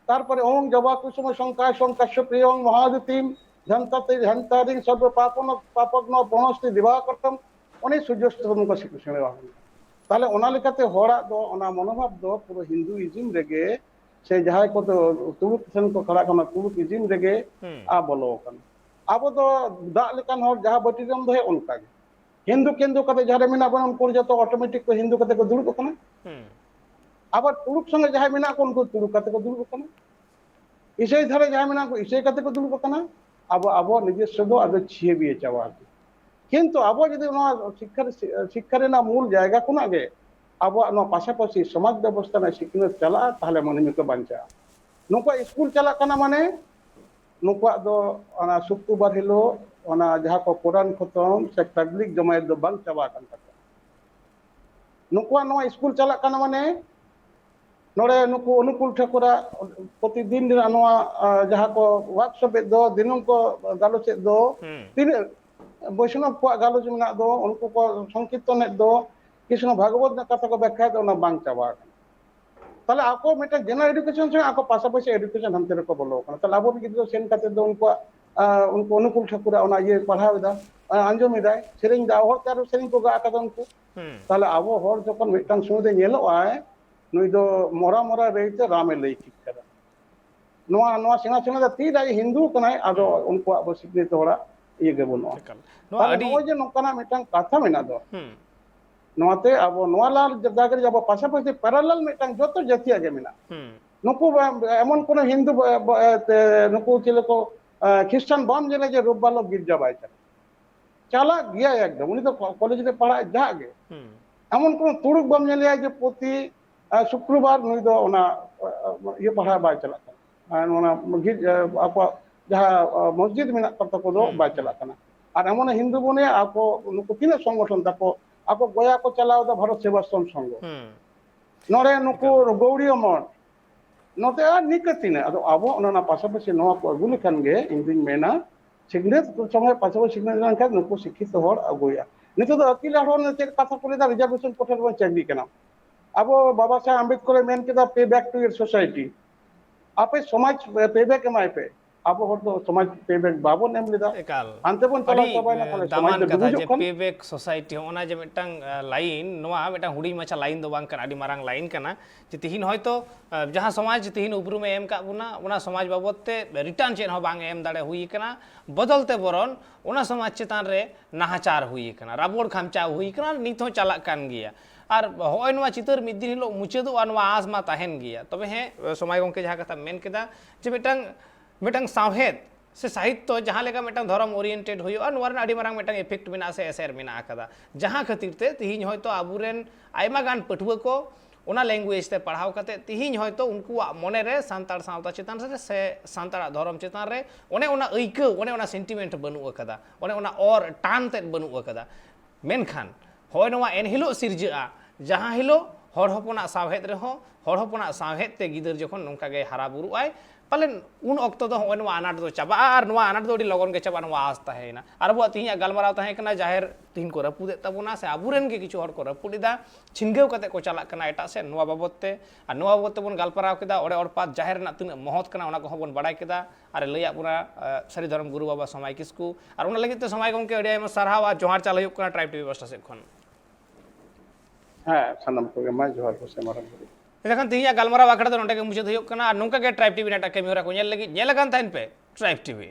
तारपरे ओम जबा कुसुम शंका शंकाश्य प्रियं महादतिम धनताते धनतारिं सर्व पापन पापग्न प्रणस्ति दिवाकर्तम उनी सूर्यस्तम को शिक्षण ताले ओना लेकाते होड़ा दो ओना मनोभाव दो पूरा हिंदुइज्म रेगे से जहां को तो तुरुक सन को खड़ा कना तुरुक इज्म रेगे आ बोलो कन abo do dak lekan hor jaha bati ram dohe onka ge Hindu kendu kate jahare mena bon unkor joto automatic ko Hindu kate ko duruk kana abar turuk sange jaha mena ko unko turuk kate ko duruk kana isai dhare jaha mena ko isai kate ko duruk kana abo নিজস্ব do ado छिए biye chawa কিন্তু abo jodi ona শিক্ষার না মূল জায়গা কোনা গে abo no পাশাপাশি সমাজ ব্যবস্থা না শিক্ষিত চালা তাহলে মনে ko বাঞ্চা নুকো স্কুল চালা kana মানে নুকো do ona শুক্রবার hilo ona jaha ko Quran khotom se tabligh jamaat do bang chawa kan taka নুকো no school চালা kana মানে nore nuku Anukul Thakura প্রতিদিন anoa jaha ko workshop do dinong ko galoch do tine বৈষ্ণব ko galoch mena do unku ko sankirton do kishno bhagavad na katha ko ব্যাখ্যা do na bang chawa তাহলে ako meta general education se ako পাশাপাশি education hamte ko bolo kana তাহলে abo gidro sen kate do unku Anukul Thakura ona ye padhaw da anjom ida sering da hor tar sering ko ga ka unku তাহলে abo hor jokon mitang sude nyelo ay nui do mora reite rame lei kikkara noa singa da ti dai Hindu kanai ado unko abo sikne tora iye ge bono noa adi no je nokana mitang katha mena do noa te abo noa lar jagar jabo pasapasi parallel mitang joto jati age mena nuku emon kono Hindu nuku chile ko Christian bam jele je robbalo girja bai chala gya ekdom uni to college re padha jage emon kono turuk bam jele je poti শুক্রবার নই do ona iye padha bai chalak kana ona apa jaha masjid mena kata ko do bai chalak kana ar emon Hindu bone ako nuku tina সংগঠন tako ako goya ko chalao da Bharat Sebashram Sangho nore nuku Gauriya Moth note ar nikatine ado abo ona na pasapasi noa ko aguli kan ge indin mena signet somay pasapasi signet nan kan nuku শিক্ষিত hor agoya nito do akila hor ne katha kore da reservation kothar bon chakri kana abo baba saheb ambedkar men keda pay back to your society ape samaj pay back emai pe abo hor do samaj pay back babo nem lida ekal ante bon tala sabai na kale daman samaj kata do je payback society ona je mitang lain noa mitang hudi macha lain do bang kan adi marang lain kana je tihin hoyto jaha samaj tihin uprume em ka buna ona samaj babot te return chen ho bang em dare hui kana bodolte boron ona samaj chetan re nahachar hui kana rabor khamcha hui kana nit ho chalak kan giya আর হয় নোয়া চিতর মিদ দিন Hilo মুচেদো আর নোয়া আজ মা তাহেন গিয়া তবে হ্যাঁ সময় গমকে যাহা কথা মেন কেদা যে মিটাং সাহেদ से साहित्य जहाँ लेका मिटांग धर्म ओरिएंटेड हुई और नोर अड़ी मारंग मिटांग इफेक्ट मेना से एसर मेना आकदा जहाँ खातिर ते तिहिन होयतो आबुरेन आयमा गान पठुआ को ओना लैंग्वेज ते पढ़ाव कते तिहिन होयतो उनको मने रे सांतार सावता चेतन से सांतार धर्म चेतन रे ओने ओना ऐको ओने ओना सेंटिमेंट बनु अकदा ओने ओना और टान ते बनु अकदा मेनखान होय नोवा एन हिलो सिरजा जहाँ हिलो हर हपना सावहेद रे हो हर हपना सावहेद ते गिदर जखन नोंका गे हारा बुरु आय पालन उन ऑक्तो दो होय नोवा अनाट दो चाबा आर नोवा अनाट दो डी लगन गे चाबा नोवा आस्ता है ना आर बो तिहिया गलमराव ताहे कना जाहिर तिहिन को रपुदे तबुना से आबुरेन के किछु हर को रपुदिदा छिनगेव कते को चाला कना एटा से नोवा बाबतते आ नोवा बाबतते बोन गलपराव केदा ओडे ओडपात जाहिर ना तिन महत कना ओना को बोन बडाय केदा आर लैया पुरा सरी धर्म गुरु बाबा समय किसकु आर ओना लगित समय गमके अडिया म सरहावा जोहार चाल हुयुक कना ट्राइब टीवी व्यवस्था से खन हाँ सानम को मा जोहार को से मारम देखन तिहिया गलमराव आखड़ा तो नोंडे के मुझे हुयुक कना आर नोंका गे ट्राइब टीवी नाटा केमी होरा को नेल लगी नेल गन थाइन पे ट्राइब टीवी